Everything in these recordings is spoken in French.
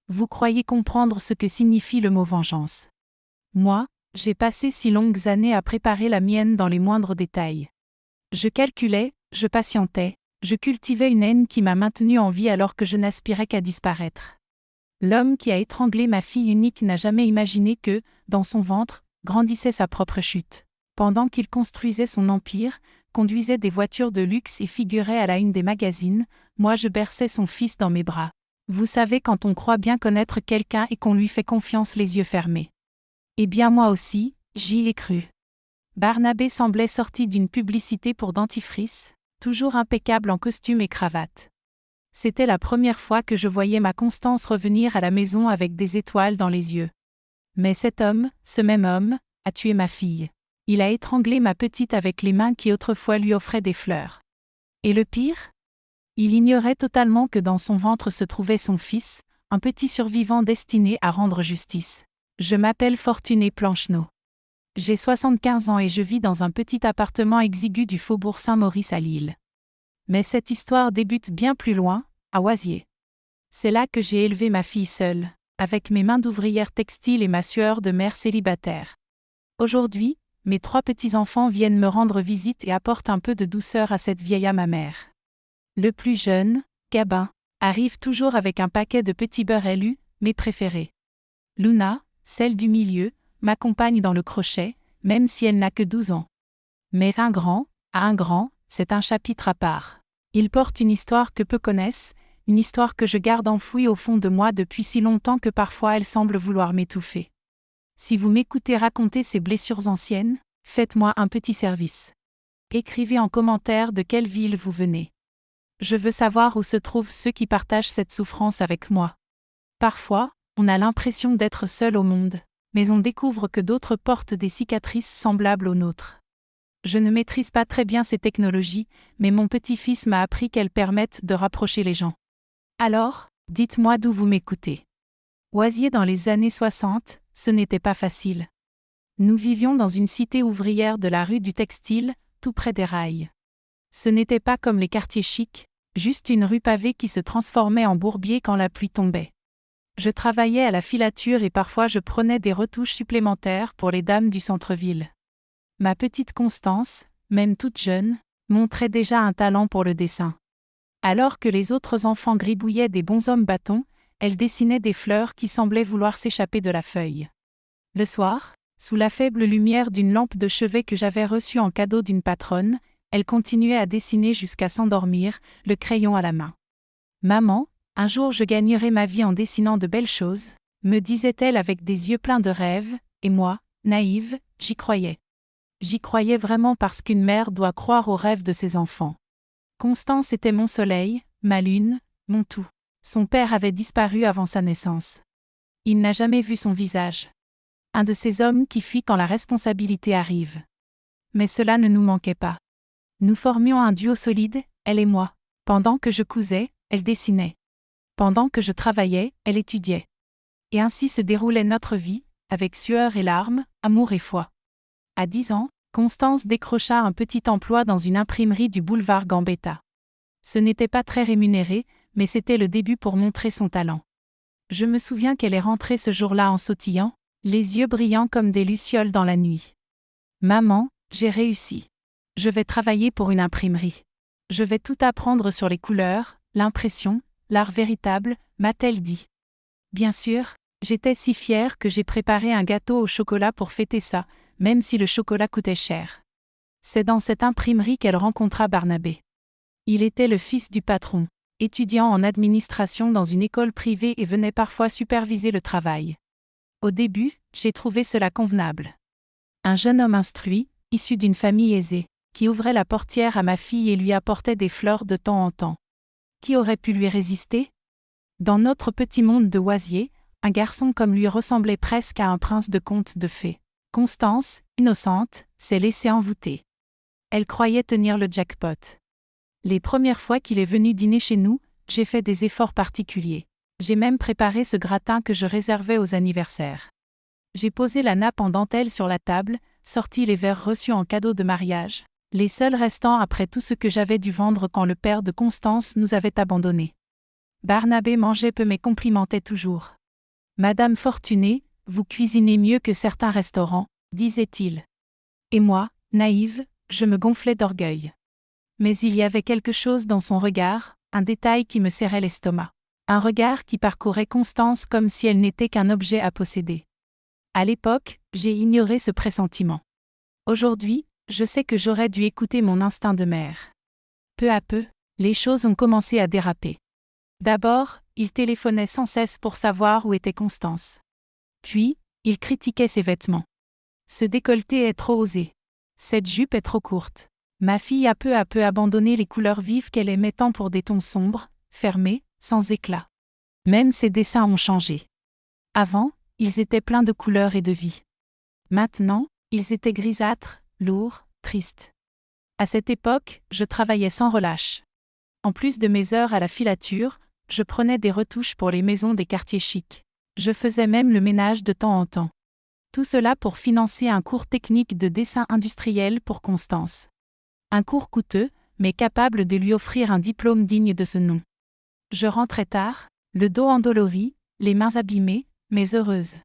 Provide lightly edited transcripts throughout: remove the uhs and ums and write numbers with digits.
Vous croyez comprendre ce que signifie le mot vengeance. Moi, j'ai passé si longues années à préparer la mienne dans les moindres détails. Je calculais, je patientais, je cultivais une haine qui m'a maintenue en vie alors que je n'aspirais qu'à disparaître. L'homme qui a étranglé ma fille unique n'a jamais imaginé que, dans son ventre, grandissait sa propre chute. Pendant qu'il construisait son empire, conduisait des voitures de luxe et figurait à la une des magazines, moi je berçais son fils dans mes bras. Vous savez quand on croit bien connaître quelqu'un et qu'on lui fait confiance les yeux fermés. Eh bien moi aussi, j'y ai cru. Barnabé semblait sorti d'une publicité pour dentifrice, toujours impeccable en costume et cravate. C'était la première fois que je voyais ma Constance revenir à la maison avec des étoiles dans les yeux. Mais cet homme, ce même homme, a tué ma fille. Il a étranglé ma petite avec les mains qui autrefois lui offraient des fleurs. Et le pire ? Il ignorait totalement que dans son ventre se trouvait son fils, un petit survivant destiné à rendre justice. Je m'appelle Fortuné Plancheneau. J'ai 75 ans et je vis dans un petit appartement exigu du faubourg Saint-Maurice à Lille. Mais cette histoire débute bien plus loin, à Oisier. C'est là que j'ai élevé ma fille seule, avec mes mains d'ouvrière textile et ma sueur de mère célibataire. Aujourd'hui, mes 3 petits-enfants viennent me rendre visite et apportent un peu de douceur à cette vieille âme amère. Le plus jeune, Gabin, arrive toujours avec un paquet de petits beurres élus, mes préférés. Luna, celle du milieu, m'accompagne dans le crochet, même si elle n'a que 12 ans. Mais un grand, c'est un chapitre à part. Il porte une histoire que peu connaissent, une histoire que je garde enfouie au fond de moi depuis si longtemps que parfois elle semble vouloir m'étouffer. Si vous m'écoutez raconter ces blessures anciennes, faites-moi un petit service. Écrivez en commentaire de quelle ville vous venez. Je veux savoir où se trouvent ceux qui partagent cette souffrance avec moi. Parfois, on a l'impression d'être seul au monde, mais on découvre que d'autres portent des cicatrices semblables aux nôtres. Je ne maîtrise pas très bien ces technologies, mais mon petit-fils m'a appris qu'elles permettent de rapprocher les gens. Alors, dites-moi d'où vous m'écoutez. Oisier dans les années 60, ce n'était pas facile. Nous vivions dans une cité ouvrière de la rue du Textile, tout près des rails. Ce n'était pas comme les quartiers chics, juste une rue pavée qui se transformait en bourbier quand la pluie tombait. Je travaillais à la filature et parfois je prenais des retouches supplémentaires pour les dames du centre-ville. Ma petite Constance, même toute jeune, montrait déjà un talent pour le dessin. Alors que les autres enfants gribouillaient des bonshommes bâtons, elle dessinait des fleurs qui semblaient vouloir s'échapper de la feuille. Le soir, sous la faible lumière d'une lampe de chevet que j'avais reçue en cadeau d'une patronne, elle continuait à dessiner jusqu'à s'endormir, le crayon à la main. « Maman, un jour je gagnerai ma vie en dessinant de belles choses », me disait-elle avec des yeux pleins de rêves, et moi, naïve, j'y croyais. J'y croyais vraiment parce qu'une mère doit croire aux rêves de ses enfants. Constance était mon soleil, ma lune, mon tout. Son père avait disparu avant sa naissance. Il n'a jamais vu son visage. Un de ces hommes qui fuient quand la responsabilité arrive. Mais cela ne nous manquait pas. Nous formions un duo solide, elle et moi. Pendant que je cousais, elle dessinait. Pendant que je travaillais, elle étudiait. Et ainsi se déroulait notre vie, avec sueur et larmes, amour et foi. À 10 ans, Constance décrocha un petit emploi dans une imprimerie du boulevard Gambetta. Ce n'était pas très rémunéré, mais c'était le début pour montrer son talent. Je me souviens qu'elle est rentrée ce jour-là en sautillant, les yeux brillants comme des lucioles dans la nuit. « Maman, j'ai réussi. Je vais travailler pour une imprimerie. Je vais tout apprendre sur les couleurs, l'impression, l'art véritable, m'a-t-elle dit. Bien sûr, j'étais si fière que j'ai préparé un gâteau au chocolat pour fêter ça, même si le chocolat coûtait cher. C'est dans cette imprimerie qu'elle rencontra Barnabé. Il était le fils du patron, étudiant en administration dans une école privée et venait parfois superviser le travail. Au début, j'ai trouvé cela convenable. Un jeune homme instruit, issu d'une famille aisée, qui ouvrait la portière à ma fille et lui apportait des fleurs de temps en temps. Qui aurait pu lui résister ? Dans notre petit monde de Oisier, un garçon comme lui ressemblait presque à un prince de conte de fées. Constance, innocente, s'est laissée envoûter. Elle croyait tenir le jackpot. Les premières fois qu'il est venu dîner chez nous, j'ai fait des efforts particuliers. J'ai même préparé ce gratin que je réservais aux anniversaires. J'ai posé la nappe en dentelle sur la table, sorti les verres reçus en cadeau de mariage, les seuls restants après tout ce que j'avais dû vendre quand le père de Constance nous avait abandonnés. Barnabé mangeait peu mais complimentait toujours. Madame Fortunée, vous cuisinez mieux que certains restaurants, disait-il. Et moi, naïve, je me gonflais d'orgueil. Mais il y avait quelque chose dans son regard, un détail qui me serrait l'estomac. Un regard qui parcourait Constance comme si elle n'était qu'un objet à posséder. À l'époque, j'ai ignoré ce pressentiment. Aujourd'hui, je sais que j'aurais dû écouter mon instinct de mère. Peu à peu, les choses ont commencé à déraper. D'abord, il téléphonait sans cesse pour savoir où était Constance. Puis, il critiquait ses vêtements. Ce décolleté est trop osé. Cette jupe est trop courte. Ma fille a peu à peu abandonné les couleurs vives qu'elle aimait tant pour des tons sombres, fermés, sans éclat. Même ses dessins ont changé. Avant, ils étaient pleins de couleurs et de vie. Maintenant, ils étaient grisâtres, lourds, tristes. À cette époque, je travaillais sans relâche. En plus de mes heures à la filature, je prenais des retouches pour les maisons des quartiers chics. Je faisais même le ménage de temps en temps. Tout cela pour financer un cours technique de dessin industriel pour Constance. Un cours coûteux, mais capable de lui offrir un diplôme digne de ce nom. Je rentrais tard, le dos endolori, les mains abîmées, mais heureuse.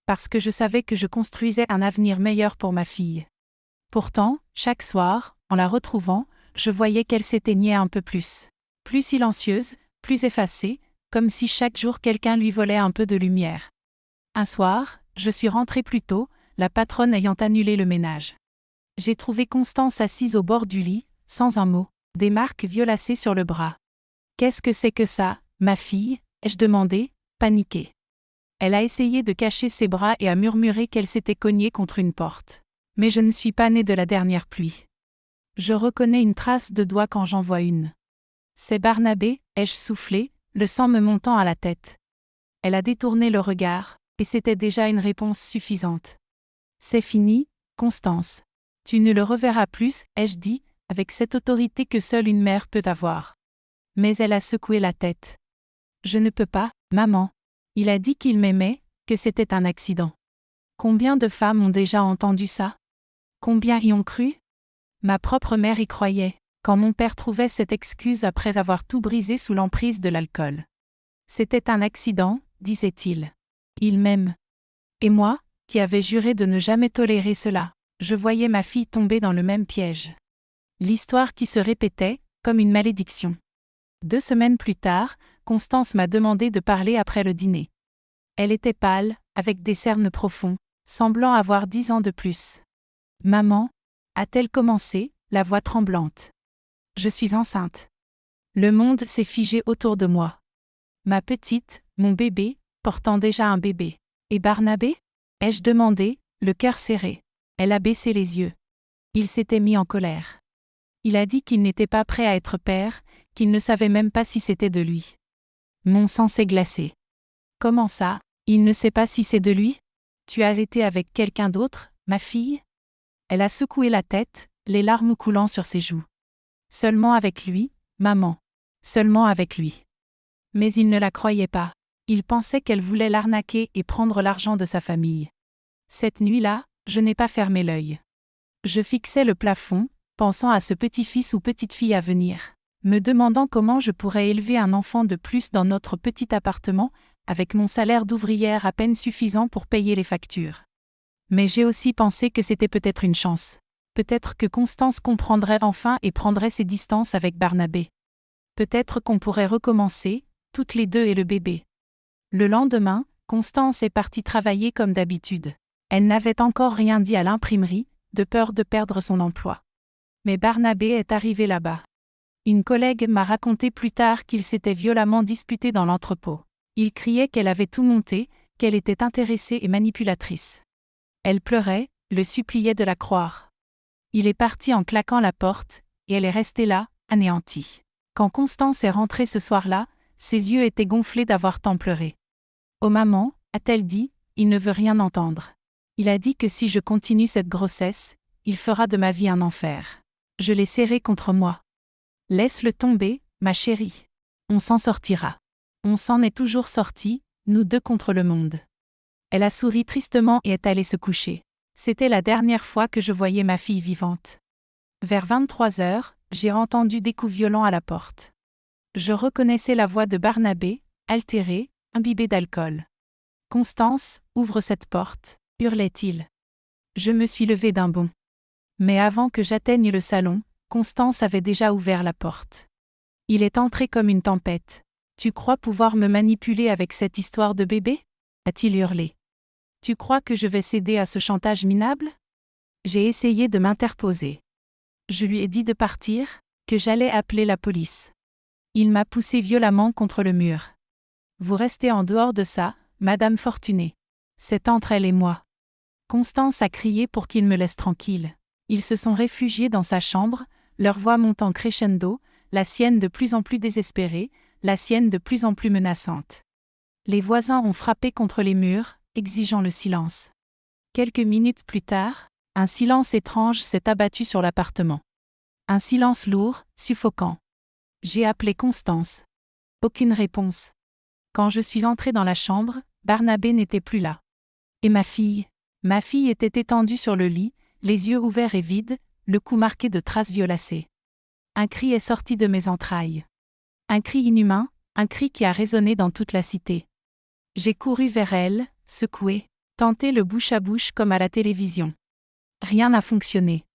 Parce que je savais que je construisais un avenir meilleur pour ma fille. Pourtant, chaque soir, en la retrouvant, je voyais qu'elle s'éteignait un peu plus. Plus silencieuse, plus effacée, comme si chaque jour quelqu'un lui volait un peu de lumière. Un soir, je suis rentrée plus tôt, la patronne ayant annulé le ménage. J'ai trouvé Constance assise au bord du lit, sans un mot, des marques violacées sur le bras. « Qu'est-ce que c'est que ça, ma fille ?» ai-je demandé, paniquée. Elle a essayé de cacher ses bras et a murmuré qu'elle s'était cognée contre une porte. Mais je ne suis pas née de la dernière pluie. Je reconnais une trace de doigt quand j'en vois une. C'est Barnabé, ai-je soufflé, le sang me montant à la tête. Elle a détourné le regard, et c'était déjà une réponse suffisante. C'est fini, Constance. Tu ne le reverras plus, ai-je dit, avec cette autorité que seule une mère peut avoir. Mais elle a secoué la tête. Je ne peux pas, maman. Il a dit qu'il m'aimait, que c'était un accident. Combien de femmes ont déjà entendu ça? Combien y ont cru? Ma propre mère y croyait, quand mon père trouvait cette excuse après avoir tout brisé sous l'emprise de l'alcool. C'était un accident, disait-il. Il m'aime. Et moi, qui avais juré de ne jamais tolérer cela, je voyais ma fille tomber dans le même piège. L'histoire qui se répétait, comme une malédiction. 2 semaines plus tard, Constance m'a demandé de parler après le dîner. Elle était pâle, avec des cernes profonds, semblant avoir 10 ans de plus. « Maman » a-t-elle commencé, la voix tremblante. « Je suis enceinte. » Le monde s'est figé autour de moi. Ma petite, mon bébé, portant déjà un bébé. Et Barnabé? Ai-je demandé, le cœur serré. Elle a baissé les yeux. Il s'était mis en colère. Il a dit qu'il n'était pas prêt à être père, qu'il ne savait même pas si c'était de lui. Mon sang s'est glacé. Comment ça, il ne sait pas si c'est de lui? Tu as été avec quelqu'un d'autre, ma fille? Elle a secoué la tête, les larmes coulant sur ses joues. Seulement avec lui, maman. Seulement avec lui. Mais il ne la croyait pas. Il pensait qu'elle voulait l'arnaquer et prendre l'argent de sa famille. Cette nuit-là, je n'ai pas fermé l'œil. Je fixais le plafond, pensant à ce petit-fils ou petite-fille à venir, me demandant comment je pourrais élever un enfant de plus dans notre petit appartement, avec mon salaire d'ouvrière à peine suffisant pour payer les factures. Mais j'ai aussi pensé que c'était peut-être une chance. Peut-être que Constance comprendrait enfin et prendrait ses distances avec Barnabé. Peut-être qu'on pourrait recommencer, toutes les deux et le bébé. Le lendemain, Constance est partie travailler comme d'habitude. Elle n'avait encore rien dit à l'imprimerie, de peur de perdre son emploi. Mais Barnabé est arrivé là-bas. Une collègue m'a raconté plus tard qu'il s'était violemment disputé dans l'entrepôt. Il criait qu'elle avait tout monté, qu'elle était intéressée et manipulatrice. Elle pleurait, le suppliait de la croire. Il est parti en claquant la porte, et elle est restée là, anéantie. Quand Constance est rentrée ce soir-là, ses yeux étaient gonflés d'avoir tant pleuré. « Oh maman » a-t-elle dit, il ne veut rien entendre. Il a dit que si je continue cette grossesse, il fera de ma vie un enfer. Je l'ai serré contre moi. « Laisse-le tomber, ma chérie. On s'en sortira. » On s'en est toujours sortis, nous deux contre le monde. Elle a souri tristement et est allée se coucher. C'était la dernière fois que je voyais ma fille vivante. Vers 23 heures, j'ai entendu des coups violents à la porte. Je reconnaissais la voix de Barnabé, altéré, imbibé d'alcool. « Constance, ouvre cette porte » hurlait-il. Je me suis levée d'un bond. Mais avant que j'atteigne le salon, Constance avait déjà ouvert la porte. Il est entré comme une tempête. « Tu crois pouvoir me manipuler avec cette histoire de bébé » a-t-il hurlé. « Tu crois que je vais céder à ce chantage minable ?» J'ai essayé de m'interposer. Je lui ai dit de partir, que j'allais appeler la police. Il m'a poussé violemment contre le mur. « Vous restez en dehors de ça, Madame Fortuné. C'est entre elle et moi. » Constance a crié pour qu'il me laisse tranquille. Ils se sont réfugiés dans sa chambre, leur voix montant crescendo, la sienne de plus en plus désespérée, la sienne de plus en plus menaçante. Les voisins ont frappé contre les murs, exigeant le silence. Quelques minutes plus tard, un silence étrange s'est abattu sur l'appartement. Un silence lourd, suffocant. J'ai appelé Constance. Aucune réponse. Quand je suis entrée dans la chambre, Barnabé n'était plus là. Et ma fille? Ma fille était étendue sur le lit, les yeux ouverts et vides, le cou marqué de traces violacées. Un cri est sorti de mes entrailles. Un cri inhumain, un cri qui a résonné dans toute la cité. J'ai couru vers elle, secoué, tenté le bouche à bouche comme à la télévision. Rien n'a fonctionné.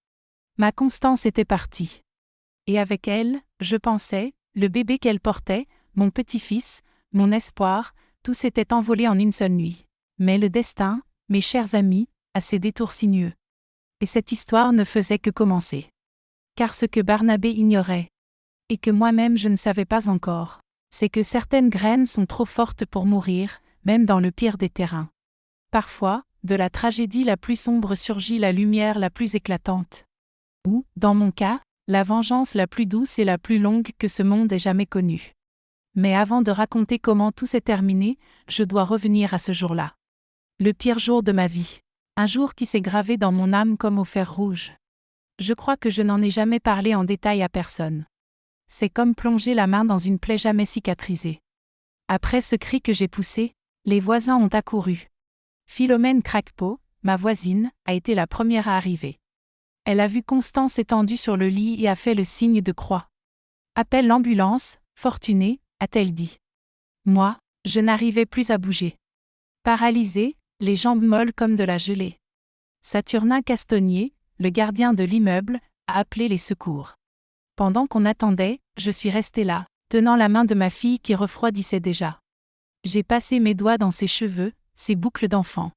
Ma Constance était partie. Et avec elle, je pensais, le bébé qu'elle portait, mon petit-fils, mon espoir, tout s'était envolé en une seule nuit. Mais le destin, mes chers amis, a ses détours sinueux. Et cette histoire ne faisait que commencer. Car ce que Barnabé ignorait, et que moi-même je ne savais pas encore, c'est que certaines graines sont trop fortes pour mourir, même dans le pire des terrains. Parfois, de la tragédie la plus sombre surgit la lumière la plus éclatante. Ou, dans mon cas, la vengeance la plus douce et la plus longue que ce monde ait jamais connue. Mais avant de raconter comment tout s'est terminé, je dois revenir à ce jour-là. Le pire jour de ma vie. Un jour qui s'est gravé dans mon âme comme au fer rouge. Je crois que je n'en ai jamais parlé en détail à personne. C'est comme plonger la main dans une plaie jamais cicatrisée. Après ce cri que j'ai poussé, les voisins ont accouru. Philomène Craquepeau, ma voisine, a été la première à arriver. Elle a vu Constance étendue sur le lit et a fait le signe de croix. « Appelle l'ambulance, Fortuné », a-t-elle dit. Moi, je n'arrivais plus à bouger. Paralysée, les jambes molles comme de la gelée. Saturnin Castonnier, le gardien de l'immeuble, a appelé les secours. Pendant qu'on attendait, je suis restée là, tenant la main de ma fille qui refroidissait déjà. J'ai passé mes doigts dans ses cheveux, ses boucles d'enfant.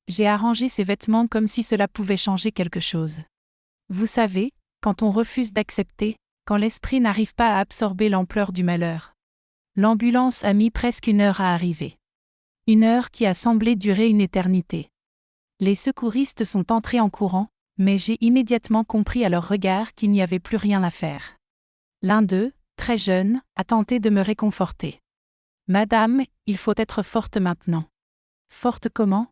J'ai arrangé ses vêtements comme si cela pouvait changer quelque chose. Vous savez, quand on refuse d'accepter, quand l'esprit n'arrive pas à absorber l'ampleur du malheur. L'ambulance a mis presque 1 heure à arriver. 1 heure qui a semblé durer une éternité. Les secouristes sont entrés en courant, mais j'ai immédiatement compris à leur regard qu'il n'y avait plus rien à faire. L'un d'eux, très jeune, a tenté de me réconforter. « Madame, il faut être forte maintenant. » Forte comment ?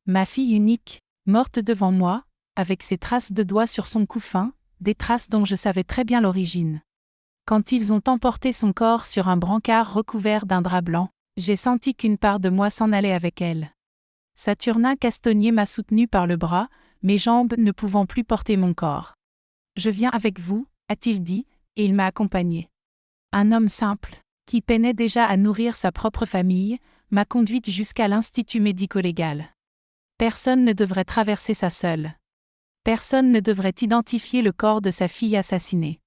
Ma fille unique, morte devant moi, avec ses traces de doigts sur son cou fin, des traces dont je savais très bien l'origine. Quand ils ont emporté son corps sur un brancard recouvert d'un drap blanc, j'ai senti qu'une part de moi s'en allait avec elle. Saturnin Castonnier m'a soutenu par le bras, mes jambes ne pouvant plus porter mon corps. « Je viens avec vous », a-t-il dit, et il m'a accompagné. Un homme simple, qui peinait déjà à nourrir sa propre famille, m'a conduite jusqu'à l'institut médico-légal. Personne ne devrait traverser ça seul. Personne ne devrait identifier le corps de sa fille assassinée.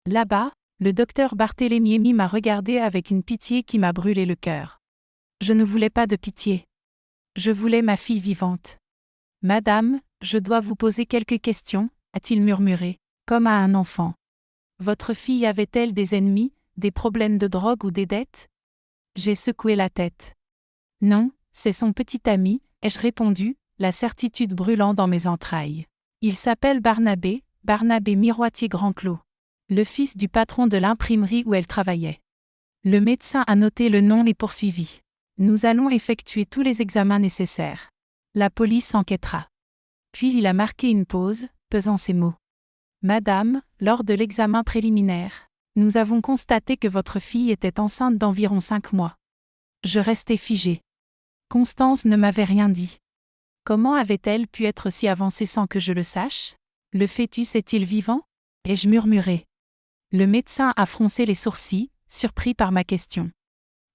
Là-bas, le docteur Barthélémy m'a regardé avec une pitié qui m'a brûlé le cœur. Je ne voulais pas de pitié. Je voulais ma fille vivante. « Madame, je dois vous poser quelques questions », a-t-il murmuré, comme à un enfant. « Votre fille avait-elle des ennemis, des problèmes de drogue ou des dettes ?» J'ai secoué la tête. « Non, c'est son petit ami », ai-je répondu, la certitude brûlant dans mes entrailles. Il s'appelle Barnabé, Barnabé Miroitier-Grandclos. Le fils du patron de l'imprimerie où elle travaillait. Le médecin a noté le nom et poursuivi. Nous allons effectuer tous les examens nécessaires. La police enquêtera. Puis il a marqué une pause, pesant ses mots. Madame, lors de l'examen préliminaire, nous avons constaté que votre fille était enceinte d'environ 5 mois. Je restais figée. Constance ne m'avait rien dit. Comment avait-elle pu être si avancée sans que je le sache ? Le fœtus est-il vivant ? Ai-je murmuré. Le médecin a froncé les sourcils, surpris par ma question.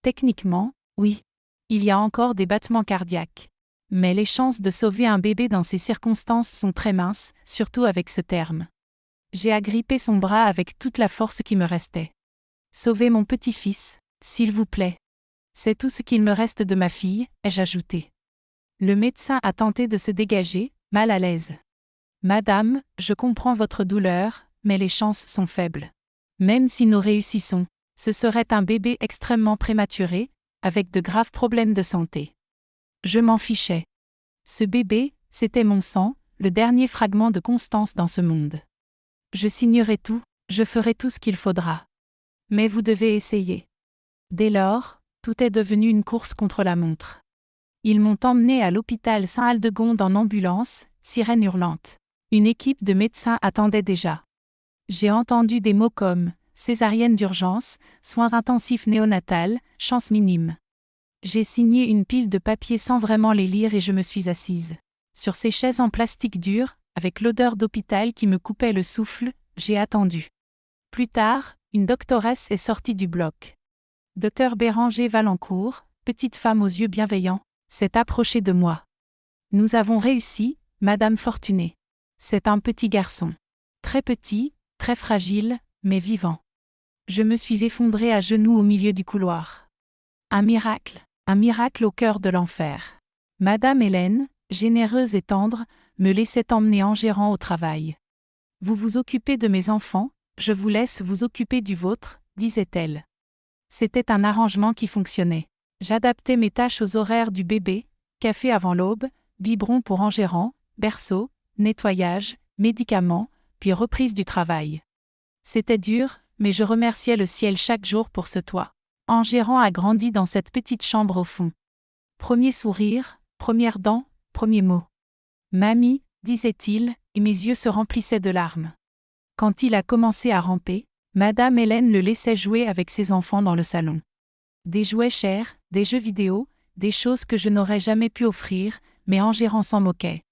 Techniquement, oui. Il y a encore des battements cardiaques. Mais les chances de sauver un bébé dans ces circonstances sont très minces, surtout avec ce terme. J'ai agrippé son bras avec toute la force qui me restait. Sauvez mon petit-fils, s'il vous plaît. C'est tout ce qu'il me reste de ma fille, ai-je ajouté. Le médecin a tenté de se dégager, mal à l'aise. Madame, je comprends votre douleur, mais les chances sont faibles. Même si nous réussissons, ce serait un bébé extrêmement prématuré, avec de graves problèmes de santé. Je m'en fichais. Ce bébé, c'était mon sang, le dernier fragment de Constance dans ce monde. Je signerai tout, je ferai tout ce qu'il faudra. Mais vous devez essayer. Dès lors, tout est devenu une course contre la montre. Ils m'ont emmené à l'hôpital Saint-Aldegonde en ambulance, sirène hurlante. Une équipe de médecins attendait déjà. J'ai entendu des mots comme césarienne d'urgence, soins intensifs néonatal, chance minime. J'ai signé une pile de papiers sans vraiment les lire et je me suis assise. Sur ces chaises en plastique dur, avec l'odeur d'hôpital qui me coupait le souffle, j'ai attendu. Plus tard, une doctoresse est sortie du bloc. Docteur Béranger Valencourt, petite femme aux yeux bienveillants, s'est approchée de moi. Nous avons réussi, Madame Fortuné. C'est un petit garçon. Très petit, très fragile, mais vivant. Je me suis effondrée à genoux au milieu du couloir. Un miracle au cœur de l'enfer. Madame Hélène, généreuse et tendre, me laissait emmener en gérant au travail. Vous vous occupez de mes enfants, je vous laisse vous occuper du vôtre, disait-elle. C'était un arrangement qui fonctionnait. J'adaptais mes tâches aux horaires du bébé, café avant l'aube, biberon pour Engérant, berceau, nettoyage, médicaments, puis reprise du travail. C'était dur, mais je remerciais le ciel chaque jour pour ce toit. Engérant a grandi dans cette petite chambre au fond. Premier sourire, première dent, premier mot. Mamie, disait-il, et mes yeux se remplissaient de larmes. Quand il a commencé à ramper, Madame Hélène le laissait jouer avec ses enfants dans le salon. Des jouets chers, des jeux vidéo, des choses que je n'aurais jamais pu offrir, mais Engérant s'en moquait.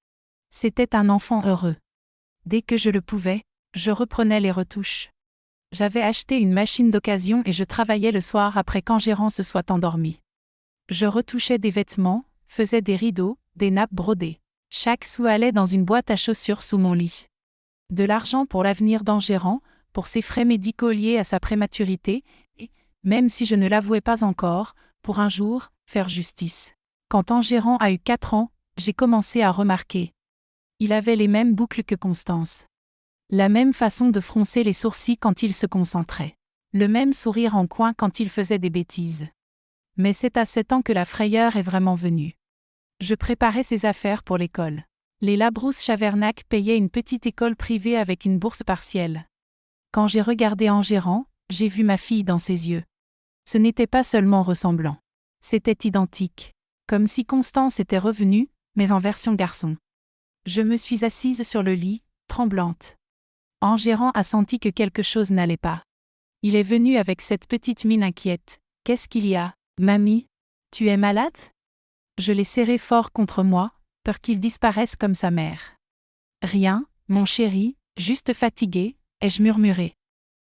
C'était un enfant heureux. Dès que je le pouvais, je reprenais les retouches. J'avais acheté une machine d'occasion et je travaillais le soir après qu'Engérant se soit endormi. Je retouchais des vêtements, faisais des rideaux, des nappes brodées. Chaque sou allait dans une boîte à chaussures sous mon lit. De l'argent pour l'avenir d'Engérant, pour ses frais médicaux liés à sa prématurité, et, même si je ne l'avouais pas encore, pour un jour, faire justice. Quand Engérant a eu 4 ans, j'ai commencé à remarquer. Il avait les mêmes boucles que Constance. La même façon de froncer les sourcils quand il se concentrait. Le même sourire en coin quand il faisait des bêtises. Mais c'est à 7 ans que la frayeur est vraiment venue. Je préparais ses affaires pour l'école. Les Labrousse-Chavernac payaient une petite école privée avec une bourse partielle. Quand j'ai regardé Engérant, j'ai vu ma fille dans ses yeux. Ce n'était pas seulement ressemblant. C'était identique. Comme si Constance était revenue, mais en version garçon. Je me suis assise sur le lit, tremblante. Engérant a senti que quelque chose n'allait pas. Il est venu avec cette petite mine inquiète. « Qu'est-ce qu'il y a, mamie? Tu es malade ?» Je l'ai serré fort contre moi, peur qu'il disparaisse comme sa mère. « Rien, mon chéri, juste fatigué », ai-je murmuré.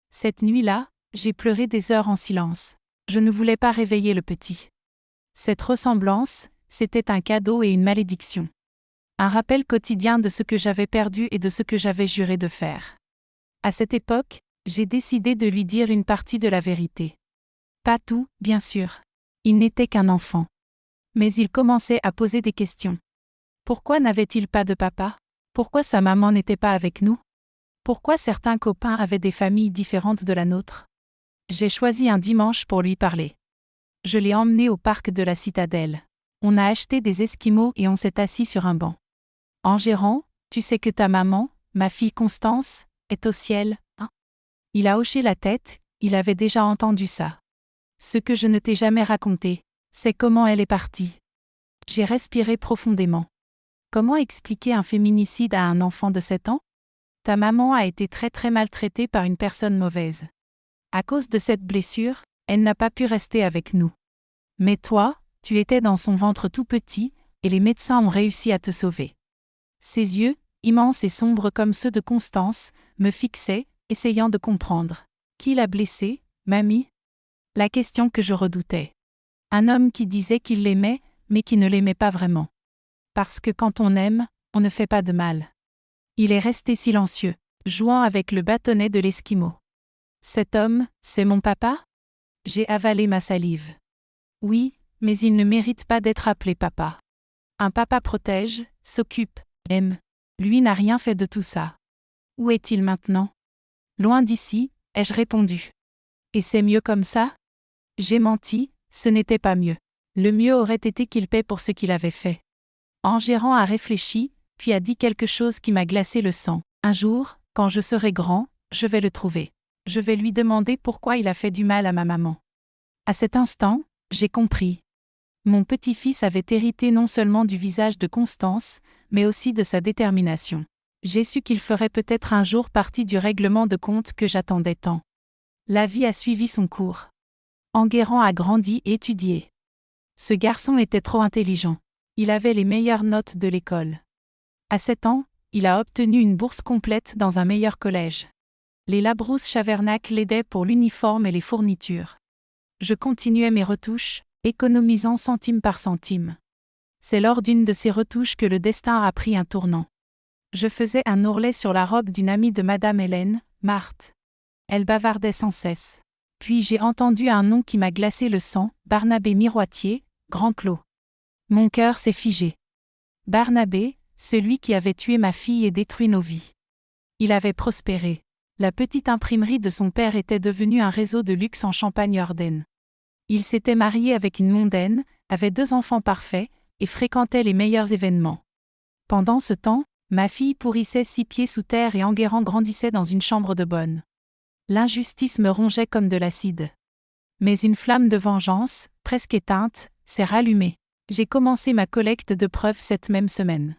Cette nuit-là, j'ai pleuré des heures en silence. Je ne voulais pas réveiller le petit. Cette ressemblance, c'était un cadeau et une malédiction. Un rappel quotidien de ce que j'avais perdu et de ce que j'avais juré de faire. À cette époque, j'ai décidé de lui dire une partie de la vérité. Pas tout, bien sûr. Il n'était qu'un enfant. Mais il commençait à poser des questions. Pourquoi n'avait-il pas de papa? Pourquoi sa maman n'était pas avec nous? Pourquoi certains copains avaient des familles différentes de la nôtre? J'ai choisi un dimanche pour lui parler. Je l'ai emmené au parc de la Citadelle. On a acheté des esquimaux et on s'est assis sur un banc. Engérant, tu sais que ta maman, ma fille Constance, est au ciel, hein? Il a hoché la tête, il avait déjà entendu ça. Ce que je ne t'ai jamais raconté, c'est comment elle est partie. J'ai respiré profondément. Comment expliquer un féminicide à un enfant de 7 ans? Ta maman a été très maltraitée par une personne mauvaise. À cause de cette blessure, elle n'a pas pu rester avec nous. Mais toi, tu étais dans son ventre tout petit, et les médecins ont réussi à te sauver. Ses yeux, immenses et sombres comme ceux de Constance, me fixaient, essayant de comprendre. Qui l'a blessée, mamie? La question que je redoutais. Un homme qui disait qu'il l'aimait, mais qui ne l'aimait pas vraiment. Parce que quand on aime, on ne fait pas de mal. Il est resté silencieux, jouant avec le bâtonnet de l'esquimau. Cet homme, c'est mon papa? J'ai avalé ma salive. Oui, mais il ne mérite pas d'être appelé papa. Un papa protège, s'occupe, aime. Lui n'a rien fait de tout ça. Où est-il maintenant? Loin d'ici, ai-je répondu. Et c'est mieux comme ça? J'ai menti, ce n'était pas mieux. Le mieux aurait été qu'il paie pour ce qu'il avait fait. Enguerrand a réfléchi, puis a dit quelque chose qui m'a glacé le sang. Un jour, quand je serai grand, je vais le trouver. Je vais lui demander pourquoi il a fait du mal à ma maman. À cet instant, j'ai compris. Mon petit-fils avait hérité non seulement du visage de Constance, mais aussi de sa détermination. J'ai su qu'il ferait peut-être un jour partie du règlement de compte que j'attendais tant. La vie a suivi son cours. Enguerrand a grandi et étudié. Ce garçon était trop intelligent. Il avait les meilleures notes de l'école. À 7 ans, il a obtenu une bourse complète dans un meilleur collège. Les Labrousse-Chavernac l'aidaient pour l'uniforme et les fournitures. Je continuais mes retouches, économisant centime par centime. C'est lors d'une de ces retouches que le destin a pris un tournant. Je faisais un ourlet sur la robe d'une amie de Madame Hélène, Marthe. Elle bavardait sans cesse. Puis j'ai entendu un nom qui m'a glacé le sang, Barnabé Miroitier, Grand Clos. Mon cœur s'est figé. Barnabé, celui qui avait tué ma fille et détruit nos vies. Il avait prospéré. La petite imprimerie de son père était devenue un réseau de luxe en Champagne-Ardenne. Il s'était marié avec une mondaine, avait 2 enfants parfaits, et fréquentait les meilleurs événements. Pendant ce temps, ma fille pourrissait 6 pieds sous terre et Enguerrand grandissait dans une chambre de bonne. L'injustice me rongeait comme de l'acide. Mais une flamme de vengeance, presque éteinte, s'est rallumée. J'ai commencé ma collecte de preuves cette même semaine.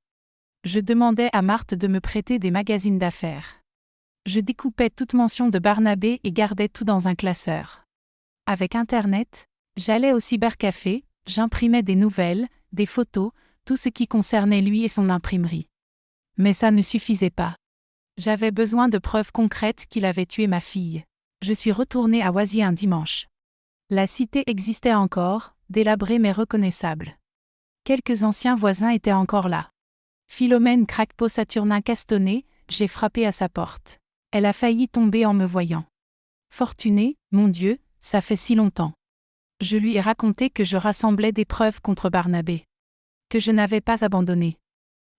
Je demandais à Marthe de me prêter des magazines d'affaires. Je découpais toute mention de Barnabé et gardais tout dans un classeur. Avec Internet, j'allais au cybercafé, j'imprimais des nouvelles, des photos, tout ce qui concernait lui et son imprimerie. Mais ça ne suffisait pas. J'avais besoin de preuves concrètes qu'il avait tué ma fille. Je suis retournée à Oisier un dimanche. La cité existait encore, délabrée mais reconnaissable. Quelques anciens voisins étaient encore là. Philomène Craquepot Saturnin Castonnet, j'ai frappé à sa porte. Elle a failli tomber en me voyant. Fortunée, mon Dieu, ça fait si longtemps. Je lui ai raconté que je rassemblais des preuves contre Barnabé. Que je n'avais pas abandonné.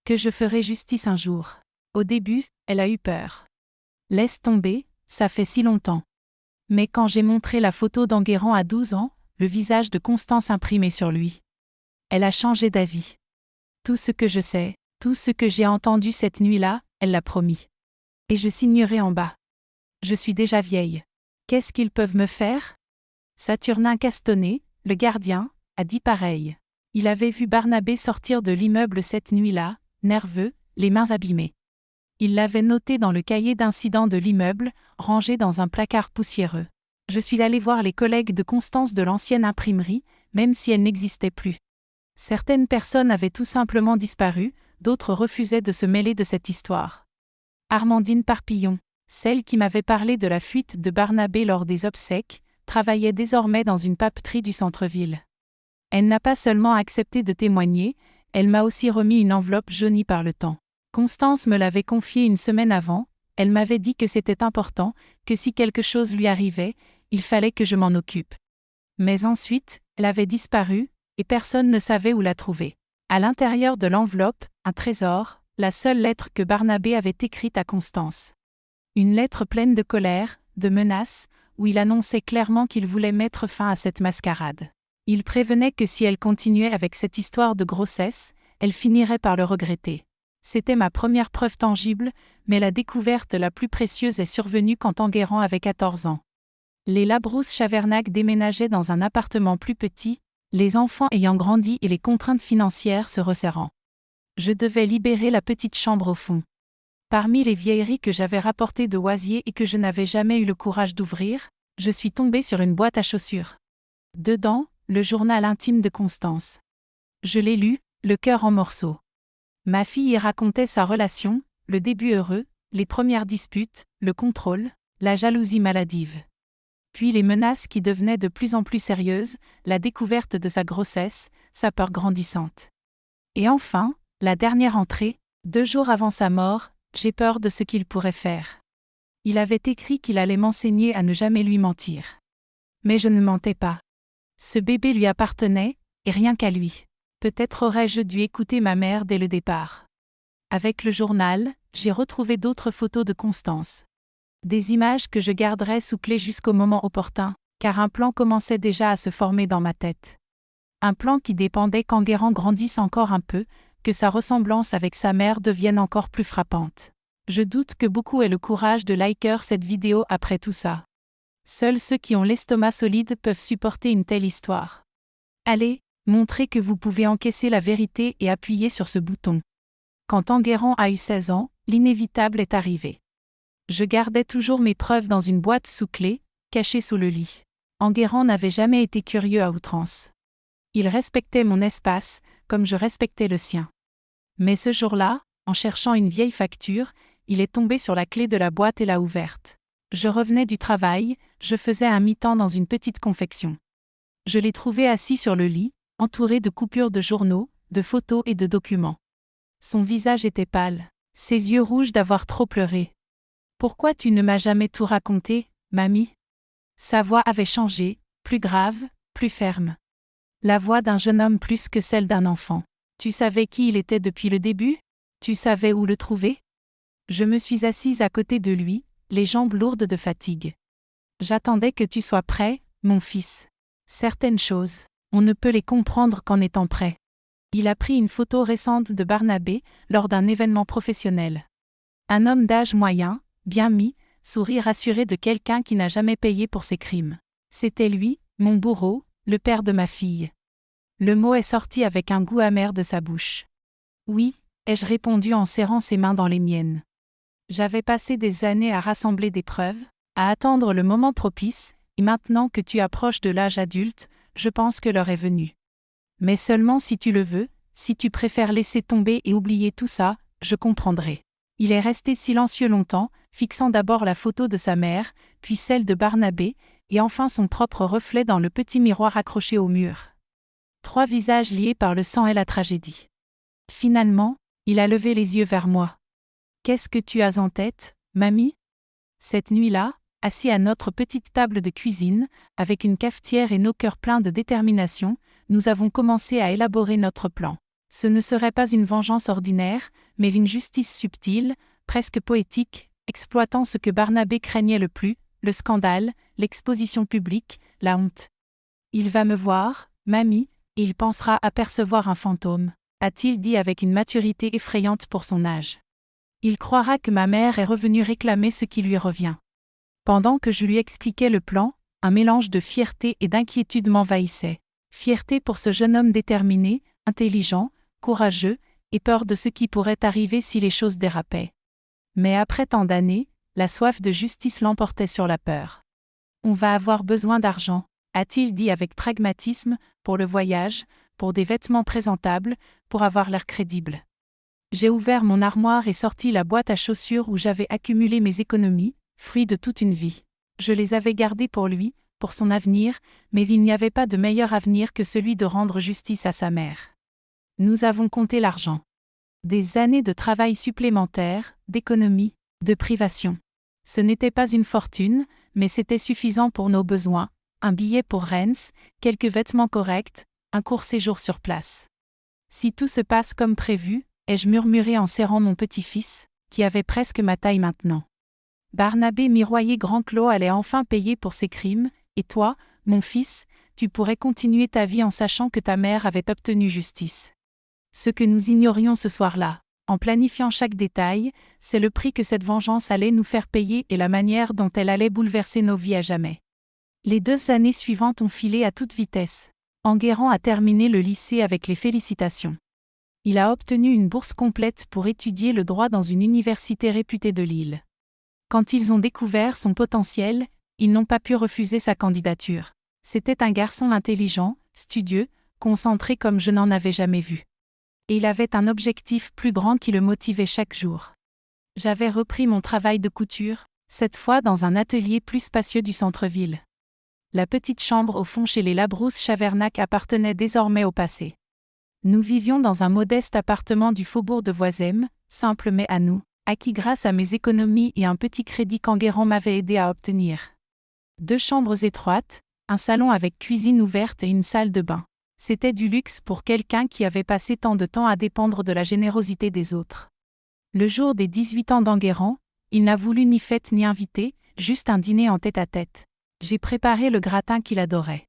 Que je ferais justice un jour. Au début, elle a eu peur. Laisse tomber, ça fait si longtemps. Mais quand j'ai montré la photo d'Enguerrand à 12 ans, le visage de Constance imprimé sur lui. Elle a changé d'avis. Tout ce que je sais, tout ce que j'ai entendu cette nuit-là, elle l'a promis. Et je signerai en bas. Je suis déjà vieille. Qu'est-ce qu'ils peuvent me faire? Saturnin Castonnet, le gardien, a dit pareil. Il avait vu Barnabé sortir de l'immeuble cette nuit-là, nerveux, les mains abîmées. Il l'avait noté dans le cahier d'incident de l'immeuble, rangé dans un placard poussiéreux. Je suis allée voir les collègues de Constance de l'ancienne imprimerie, même si elle n'existait plus. Certaines personnes avaient tout simplement disparu, d'autres refusaient de se mêler de cette histoire. Armandine Parpillon, celle qui m'avait parlé de la fuite de Barnabé lors des obsèques, travaillait désormais dans une papeterie du centre-ville. Elle n'a pas seulement accepté de témoigner, elle m'a aussi remis une enveloppe jaunie par le temps. Constance me l'avait confiée une semaine avant, elle m'avait dit que c'était important, que si quelque chose lui arrivait, il fallait que je m'en occupe. Mais ensuite, elle avait disparu, et personne ne savait où la trouver. À l'intérieur de l'enveloppe, un trésor, la seule lettre que Barnabé avait écrite à Constance. Une lettre pleine de colère, de menaces, où il annonçait clairement qu'il voulait mettre fin à cette mascarade. Il prévenait que si elle continuait avec cette histoire de grossesse, elle finirait par le regretter. C'était ma première preuve tangible, mais la découverte la plus précieuse est survenue quand Enguerrand avait 14 ans. Les Labrousse-Chavernac déménageaient dans un appartement plus petit, les enfants ayant grandi et les contraintes financières se resserrant. Je devais libérer la petite chambre au fond. Parmi les vieilleries que j'avais rapportées de Oisier et que je n'avais jamais eu le courage d'ouvrir, je suis tombée sur une boîte à chaussures. Dedans, le journal intime de Constance. Je l'ai lu, le cœur en morceaux. Ma fille y racontait sa relation, le début heureux, les premières disputes, le contrôle, la jalousie maladive. Puis les menaces qui devenaient de plus en plus sérieuses, la découverte de sa grossesse, sa peur grandissante. Et enfin, la dernière entrée, 2 jours avant sa mort, j'ai peur de ce qu'il pourrait faire. Il avait écrit qu'il allait m'enseigner à ne jamais lui mentir. Mais je ne mentais pas. Ce bébé lui appartenait, et rien qu'à lui. Peut-être aurais-je dû écouter ma mère dès le départ. Avec le journal, j'ai retrouvé d'autres photos de Constance. Des images que je garderai sous clé jusqu'au moment opportun, car un plan commençait déjà à se former dans ma tête. Un plan qui dépendait qu'Enguerrand grandisse encore un peu, que sa ressemblance avec sa mère devienne encore plus frappante. Je doute que beaucoup aient le courage de liker cette vidéo après tout ça. Seuls ceux qui ont l'estomac solide peuvent supporter une telle histoire. Allez, montrez que vous pouvez encaisser la vérité et appuyer sur ce bouton. Quand Enguerrand a eu 16 ans, l'inévitable est arrivé. Je gardais toujours mes preuves dans une boîte sous clé, cachée sous le lit. Enguerrand n'avait jamais été curieux à outrance. Il respectait mon espace, comme je respectais le sien. Mais ce jour-là, en cherchant une vieille facture, il est tombé sur la clé de la boîte et l'a ouverte. Je revenais du travail, je faisais un mi-temps dans une petite confection. Je l'ai trouvé assis sur le lit, entouré de coupures de journaux, de photos et de documents. Son visage était pâle, ses yeux rouges d'avoir trop pleuré. « Pourquoi tu ne m'as jamais tout raconté, mamie ?» Sa voix avait changé, plus grave, plus ferme. La voix d'un jeune homme plus que celle d'un enfant. « Tu savais qui il était depuis le début ? Tu savais où le trouver ?» Je me suis assise à côté de lui, les jambes lourdes de fatigue. « J'attendais que tu sois prêt, mon fils. Certaines choses, on ne peut les comprendre qu'en étant prêt. » Il a pris une photo récente de Barnabé lors d'un événement professionnel. Un homme d'âge moyen, bien mis, sourit rassuré de quelqu'un qui n'a jamais payé pour ses crimes. C'était lui, mon bourreau, le père de ma fille. Le mot est sorti avec un goût amer de sa bouche. Oui, ai-je répondu en serrant ses mains dans les miennes. J'avais passé des années à rassembler des preuves, à attendre le moment propice, et maintenant que tu approches de l'âge adulte, je pense que l'heure est venue. Mais seulement si tu le veux, si tu préfères laisser tomber et oublier tout ça, je comprendrai. Il est resté silencieux longtemps, fixant d'abord la photo de sa mère, puis celle de Barnabé, et enfin son propre reflet dans le petit miroir accroché au mur. 3 visages liés par le sang et la tragédie. Finalement, il a levé les yeux vers moi. « Qu'est-ce que tu as en tête, mamie ?» Cette nuit-là, assis à notre petite table de cuisine, avec une cafetière et nos cœurs pleins de détermination, nous avons commencé à élaborer notre plan. Ce ne serait pas une vengeance ordinaire, mais une justice subtile, presque poétique, exploitant ce que Barnabé craignait le plus, le scandale, l'exposition publique, la honte. « Il va me voir, mamie, et il pensera apercevoir un fantôme », a-t-il dit avec une maturité effrayante pour son âge. Il croira que ma mère est revenue réclamer ce qui lui revient. Pendant que je lui expliquais le plan, un mélange de fierté et d'inquiétude m'envahissait. Fierté pour ce jeune homme déterminé, intelligent, courageux, et peur de ce qui pourrait arriver si les choses dérapaient. Mais après tant d'années, la soif de justice l'emportait sur la peur. « On va avoir besoin d'argent », a-t-il dit avec pragmatisme, pour le voyage, pour des vêtements présentables, pour avoir l'air crédible. J'ai ouvert mon armoire et sorti la boîte à chaussures où j'avais accumulé mes économies, fruits de toute une vie. Je les avais gardées pour lui, pour son avenir, mais il n'y avait pas de meilleur avenir que celui de rendre justice à sa mère. Nous avons compté l'argent. Des années de travail supplémentaire, d'économie, de privation. Ce n'était pas une fortune, mais c'était suffisant pour nos besoins, un billet pour Reims, quelques vêtements corrects, un court séjour sur place. Si tout se passe comme prévu, ai-je murmuré en serrant mon petit-fils, qui avait presque ma taille maintenant. Barnabé miroyé Grand-Clos allait enfin payer pour ses crimes, et toi, mon fils, tu pourrais continuer ta vie en sachant que ta mère avait obtenu justice. Ce que nous ignorions ce soir-là, en planifiant chaque détail, c'est le prix que cette vengeance allait nous faire payer et la manière dont elle allait bouleverser nos vies à jamais. Les 2 années suivantes ont filé à toute vitesse. Enguerrand a terminé le lycée avec les félicitations. Il a obtenu une bourse complète pour étudier le droit dans une université réputée de Lille. Quand ils ont découvert son potentiel, ils n'ont pas pu refuser sa candidature. C'était un garçon intelligent, studieux, concentré comme je n'en avais jamais vu. Et il avait un objectif plus grand qui le motivait chaque jour. J'avais repris mon travail de couture, cette fois dans un atelier plus spacieux du centre-ville. La petite chambre au fond chez les Labrousse-Chavernac appartenait désormais au passé. Nous vivions dans un modeste appartement du faubourg de Voisem, simple mais à nous, acquis grâce à mes économies et un petit crédit qu'Enguerrand m'avait aidé à obtenir. 2 chambres étroites, un salon avec cuisine ouverte et une salle de bain. C'était du luxe pour quelqu'un qui avait passé tant de temps à dépendre de la générosité des autres. Le jour des 18 ans d'Enguerrand, il n'a voulu ni fête ni invité, juste un dîner en tête-à-tête. J'ai préparé le gratin qu'il adorait.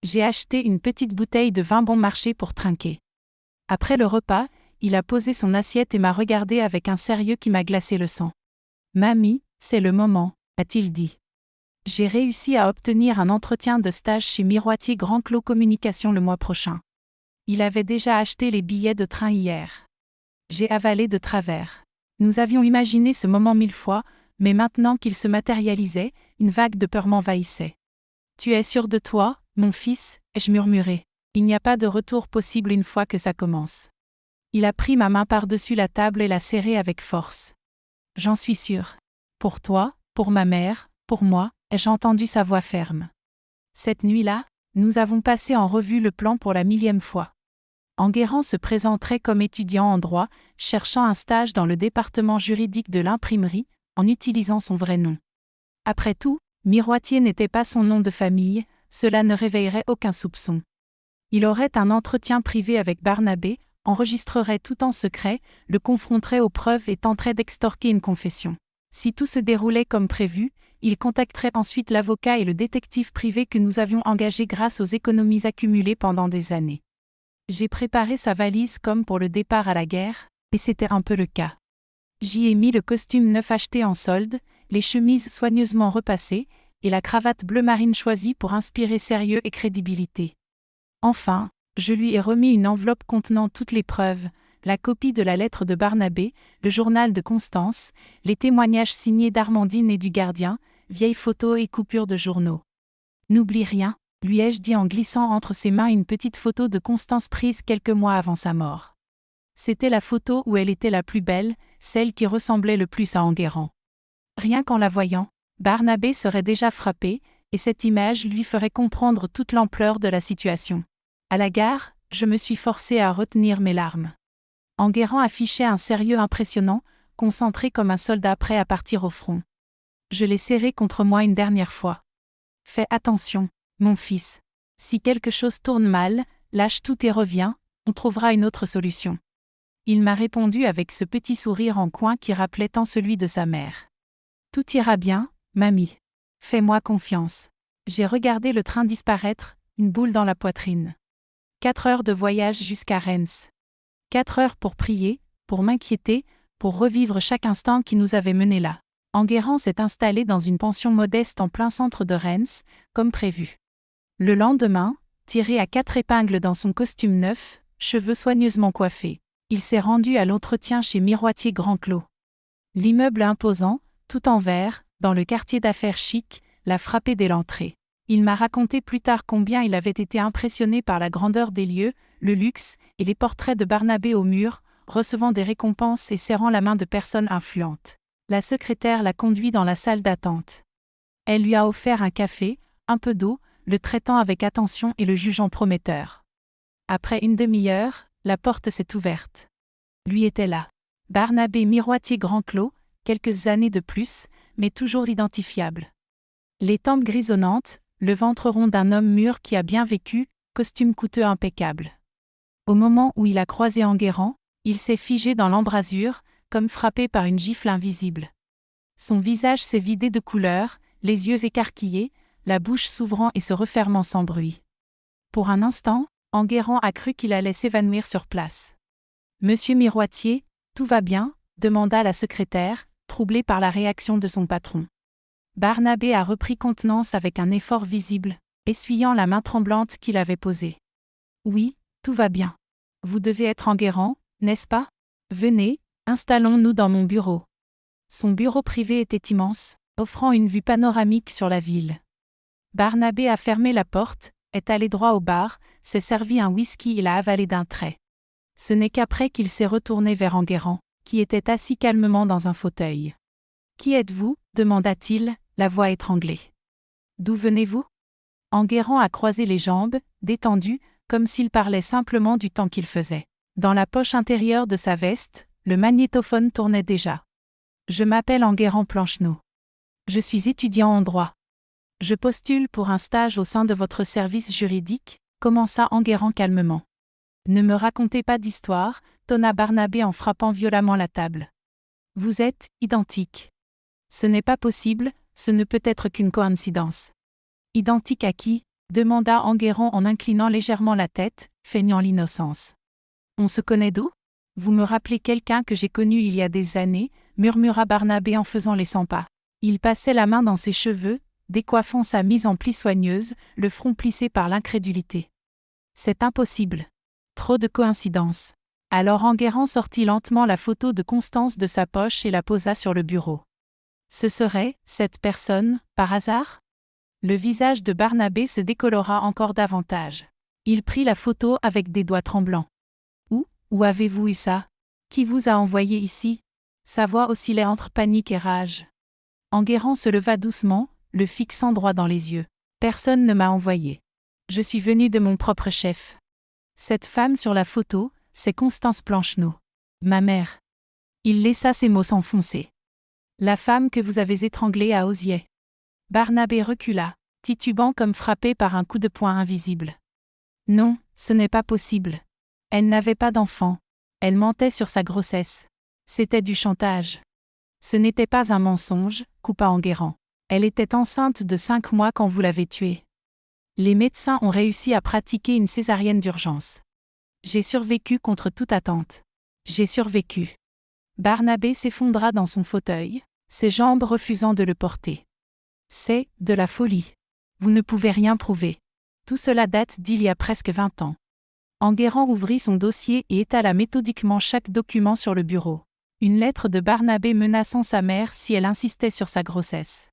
J'ai acheté une petite bouteille de vin bon marché pour trinquer. Après le repas, il a posé son assiette et m'a regardé avec un sérieux qui m'a glacé le sang. « Mamie, c'est le moment », a-t-il dit. J'ai réussi à obtenir un entretien de stage chez Miroitier Grand Clos Communication le mois prochain. Il avait déjà acheté les billets de train hier. J'ai avalé de travers. Nous avions imaginé ce moment 1000 fois, mais maintenant qu'il se matérialisait, une vague de peur m'envahissait. « Tu es sûr de toi, mon fils ?» ai-je murmuré. « Il n'y a pas de retour possible une fois que ça commence. » Il a pris ma main par-dessus la table et l'a serrée avec force. « J'en suis sûr. Pour toi, pour ma mère, pour moi, » ai-je entendu sa voix ferme. Cette nuit-là, nous avons passé en revue le plan pour la 1000e fois. Enguerrand se présenterait comme étudiant en droit, cherchant un stage dans le département juridique de l'imprimerie, en utilisant son vrai nom. Après tout, Miroitier n'était pas son nom de famille, cela ne réveillerait aucun soupçon. Il aurait un entretien privé avec Barnabé, enregistrerait tout en secret, le confronterait aux preuves et tenterait d'extorquer une confession. Si tout se déroulait comme prévu, il contacterait ensuite l'avocat et le détective privé que nous avions engagés grâce aux économies accumulées pendant des années. J'ai préparé sa valise comme pour le départ à la guerre, et c'était un peu le cas. J'y ai mis le costume neuf acheté en solde, les chemises soigneusement repassées, et la cravate bleu marine choisie pour inspirer sérieux et crédibilité. Enfin, je lui ai remis une enveloppe contenant toutes les preuves, la copie de la lettre de Barnabé, le journal de Constance, les témoignages signés d'Armandine et du gardien, vieilles photos et coupures de journaux. « N'oublie rien, lui ai-je dit en glissant entre ses mains une petite photo de Constance prise quelques mois avant sa mort. C'était la photo où elle était la plus belle, celle qui ressemblait le plus à Enguerrand. Rien qu'en la voyant, Barnabé serait déjà frappé, et cette image lui ferait comprendre toute l'ampleur de la situation. À la gare, je me suis forcée à retenir mes larmes. Enguerrand affichait un sérieux impressionnant, concentré comme un soldat prêt à partir au front. Je l'ai serré contre moi une dernière fois. « Fais attention, mon fils. Si quelque chose tourne mal, lâche tout et reviens, on trouvera une autre solution. » Il m'a répondu avec ce petit sourire en coin qui rappelait tant celui de sa mère. « Tout ira bien, mamie. Fais-moi confiance. » J'ai regardé le train disparaître, une boule dans la poitrine. 4 heures de voyage jusqu'à Reims. 4 heures pour prier, pour m'inquiéter, pour revivre chaque instant qui nous avait menés là. Enguerrand s'est installé dans une pension modeste en plein centre de Reims, comme prévu. Le lendemain, tiré à 4 épingles dans son costume neuf, cheveux soigneusement coiffés, il s'est rendu à l'entretien chez Miroitier Grand Clos. L'immeuble imposant, tout en verre, dans le quartier d'affaires chic, l'a frappé dès l'entrée. Il m'a raconté plus tard combien il avait été impressionné par la grandeur des lieux, le luxe et les portraits de Barnabé au mur, recevant des récompenses et serrant la main de personnes influentes. La secrétaire l'a conduit dans la salle d'attente. Elle lui a offert un café, un peu d'eau, le traitant avec attention et le jugeant prometteur. Après une demi-heure, la porte s'est ouverte. Lui était là. Barnabé Miroitier Grand Clos, quelques années de plus, mais toujours identifiable. Les tempes grisonnantes, le ventre rond d'un homme mûr qui a bien vécu, costume coûteux impeccable. Au moment où il a croisé Enguerrand, il s'est figé dans l'embrasure, comme frappé par une gifle invisible. Son visage s'est vidé de couleur, les yeux écarquillés, la bouche s'ouvrant et se refermant sans bruit. Pour un instant, Enguerrand a cru qu'il allait s'évanouir sur place. « Monsieur Miroitier, tout va bien ?» demanda la secrétaire, troublée par la réaction de son patron. Barnabé a repris contenance avec un effort visible, essuyant la main tremblante qu'il avait posée. « Oui, tout va bien. Vous devez être Enguerrand, n'est-ce pas ? Venez, installons-nous dans mon bureau. » Son bureau privé était immense, offrant une vue panoramique sur la ville. Barnabé a fermé la porte, est allé droit au bar, s'est servi un whisky et l'a avalé d'un trait. Ce n'est qu'après qu'il s'est retourné vers Enguerrand, qui était assis calmement dans un fauteuil. « Qui êtes-vous ? demanda-t-il, la voix étranglée. « D'où venez-vous ? Enguerrand a croisé les jambes, détendu, comme s'il parlait simplement du temps qu'il faisait. Dans la poche intérieure de sa veste, le magnétophone tournait déjà. Je m'appelle Enguerrand Plancheneau. Je suis étudiant en droit. Je postule pour un stage au sein de votre service juridique, commença Enguerrand calmement. Ne me racontez pas d'histoire, tonna Barnabé en frappant violemment la table. Vous êtes identiques. Ce n'est pas possible, ce ne peut être qu'une coïncidence. Identique à qui ? Demanda Enguerrand en inclinant légèrement la tête, feignant l'innocence. On se connaît d'où ? Vous me rappelez quelqu'un que j'ai connu il y a des années, murmura Barnabé en faisant les 100 pas. Il passait la main dans ses cheveux, décoiffant sa mise en plis soigneuse, le front plissé par l'incrédulité. C'est impossible. Trop de coïncidences. Alors Enguerrand sortit lentement la photo de Constance de sa poche et la posa sur le bureau. Ce serait, cette personne, par hasard ? Le visage de Barnabé se décolora encore davantage. Il prit la photo avec des doigts tremblants. Où avez-vous eu ça ? Qui vous a envoyé ici ? Sa voix oscillait entre panique et rage. Enguerrand se leva doucement, le fixant droit dans les yeux. Personne ne m'a envoyé. Je suis venu de mon propre chef. Cette femme sur la photo, c'est Constance Plancheneau. Ma mère. Il laissa ses mots s'enfoncer. La femme que vous avez étranglée à Osier. Barnabé recula, titubant comme frappé par un coup de poing invisible. Non, ce n'est pas possible. Elle n'avait pas d'enfant. Elle mentait sur sa grossesse. C'était du chantage. Ce n'était pas un mensonge, coupa Enguerrand. Elle était enceinte de 5 mois quand vous l'avez tuée. Les médecins ont réussi à pratiquer une césarienne d'urgence. J'ai survécu contre toute attente. J'ai survécu. Barnabé s'effondra dans son fauteuil, ses jambes refusant de le porter. C'est de la folie. Vous ne pouvez rien prouver. Tout cela date d'il y a presque 20 ans. Enguerrand ouvrit son dossier et étala méthodiquement chaque document sur le bureau. Une lettre de Barnabé menaçant sa mère si elle insistait sur sa grossesse.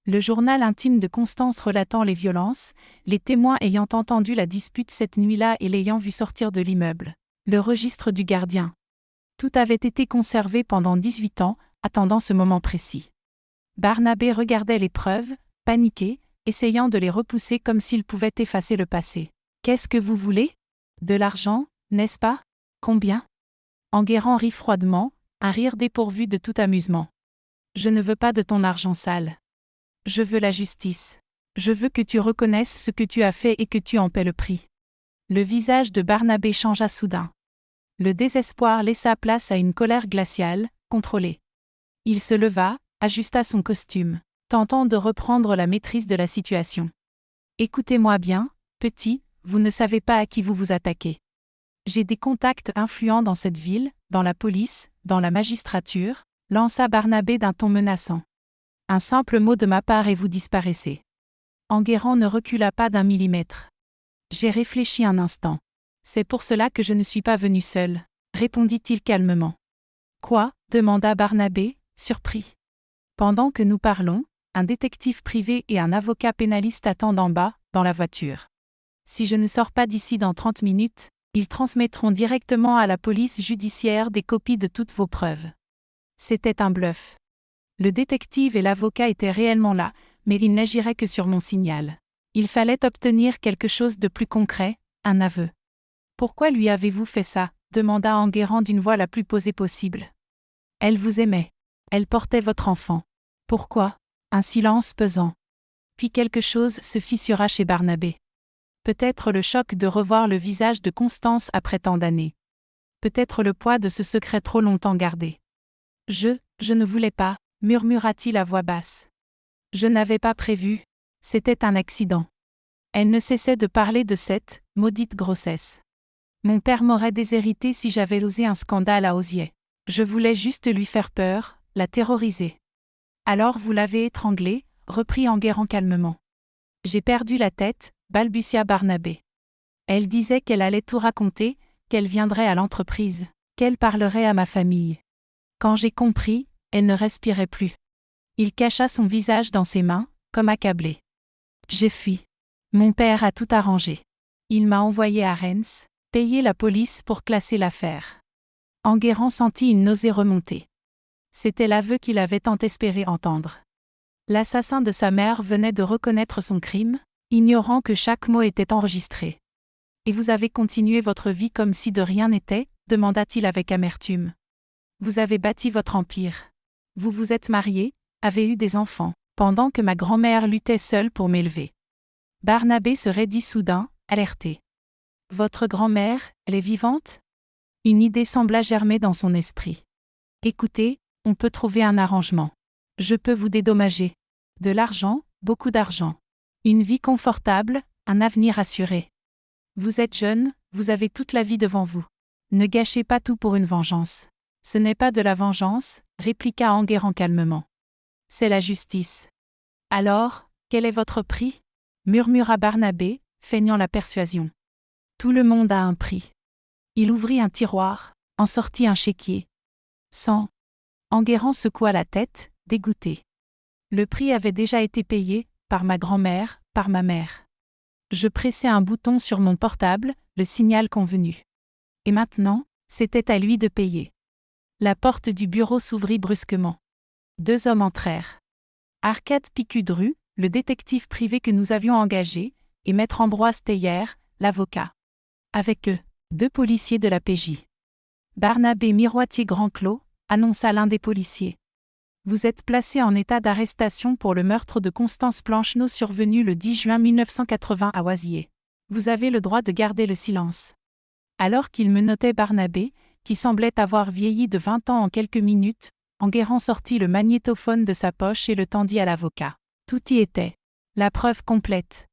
Le journal intime de Constance relatant les violences, les témoins ayant entendu la dispute cette nuit-là et l'ayant vu sortir de l'immeuble. Le registre du gardien. Tout avait été conservé pendant 18 ans, attendant ce moment précis. Barnabé regardait les preuves, paniqué, essayant de les repousser comme s'il pouvait effacer le passé. Qu'est-ce que vous voulez ? De l'argent, n'est-ce pas ? Combien ? Enguerrand rit froidement, un rire dépourvu de tout amusement. Je ne veux pas de ton argent sale. Je veux la justice. Je veux que tu reconnaisses ce que tu as fait et que tu en paies le prix. Le visage de Barnabé changea soudain. Le désespoir laissa place à une colère glaciale, contrôlée. Il se leva, ajusta son costume, tentant de reprendre la maîtrise de la situation. Écoutez-moi bien, petit, vous ne savez pas à qui vous vous attaquez. J'ai des contacts influents dans cette ville, dans la police, dans la magistrature, lança Barnabé d'un ton menaçant. Un simple mot de ma part et vous disparaissez. Enguerrand ne recula pas d'un millimètre. J'ai réfléchi un instant. C'est pour cela que je ne suis pas venu seul, répondit-il calmement. Quoi ? Demanda Barnabé, surpris. Pendant que nous parlons, un détective privé et un avocat pénaliste attendent en bas, dans la voiture. Si je ne sors pas d'ici dans 30 minutes, ils transmettront directement à la police judiciaire des copies de toutes vos preuves. C'était un bluff. Le détective et l'avocat étaient réellement là, mais ils n'agiraient que sur mon signal. Il fallait obtenir quelque chose de plus concret, un aveu. Pourquoi lui avez-vous fait ça ? Demanda Enguerrand d'une voix la plus posée possible. Elle vous aimait. Elle portait votre enfant. Pourquoi ? Un silence pesant. Puis quelque chose se fissura chez Barnabé. Peut-être le choc de revoir le visage de Constance après tant d'années. Peut-être le poids de ce secret trop longtemps gardé. Je ne voulais pas, murmura-t-il à voix basse. Je n'avais pas prévu. C'était un accident. Elle ne cessait de parler de cette maudite grossesse. Mon père m'aurait déshérité si j'avais osé un scandale à Osier. Je voulais juste lui faire peur, la terroriser. Alors vous l'avez étranglée, reprit Enguerrand calmement. J'ai perdu la tête, balbutia Barnabé. Elle disait qu'elle allait tout raconter, qu'elle viendrait à l'entreprise, qu'elle parlerait à ma famille. Quand j'ai compris, elle ne respirait plus. Il cacha son visage dans ses mains, comme accablé. J'ai fui. Mon père a tout arrangé. Il m'a envoyé à Reims, payé la police pour classer l'affaire. Enguerrand sentit une nausée remonter. C'était l'aveu qu'il avait tant espéré entendre. L'assassin de sa mère venait de reconnaître son crime, ignorant que chaque mot était enregistré. « Et vous avez continué votre vie comme si de rien n'était » demanda-t-il avec amertume. « Vous avez bâti votre empire. Vous vous êtes marié, avez eu des enfants, pendant que ma grand-mère luttait seule pour m'élever. » Barnabé se raidit soudain, alerté. « Votre grand-mère, elle est vivante ?» Une idée sembla germer dans son esprit. « Écoutez, on peut trouver un arrangement. Je peux vous dédommager. De l'argent, beaucoup d'argent. Une vie confortable, un avenir assuré. Vous êtes jeune, vous avez toute la vie devant vous. Ne gâchez pas tout pour une vengeance. » « Ce n'est pas de la vengeance, » répliqua Enguerrand calmement. « C'est la justice. »« Alors, quel est votre prix ?» murmura Barnabé, feignant la persuasion. « Tout le monde a un prix. » Il ouvrit un tiroir, en sortit un chéquier. 100. Enguerrand secoua la tête, dégoûté. Le prix avait déjà été payé, par ma grand-mère, par ma mère. Je pressai un bouton sur mon portable, le signal convenu. Et maintenant, c'était à lui de payer. La porte du bureau s'ouvrit brusquement. 2 hommes entrèrent. Arcade Picudru, le détective privé que nous avions engagé, et maître Ambroise Teiller, l'avocat. Avec eux, 2 policiers de la PJ. Barnabé Miroitier-Grandclos, annonça l'un des policiers. Vous êtes placé en état d'arrestation pour le meurtre de Constance Plancheneau survenu le 10 juin 1980 à Oisier. Vous avez le droit de garder le silence. Alors qu'il menottait Barnabé, qui semblait avoir vieilli de 20 ans en quelques minutes, Enguerrand sortit le magnétophone de sa poche et le tendit à l'avocat. Tout y était. La preuve complète.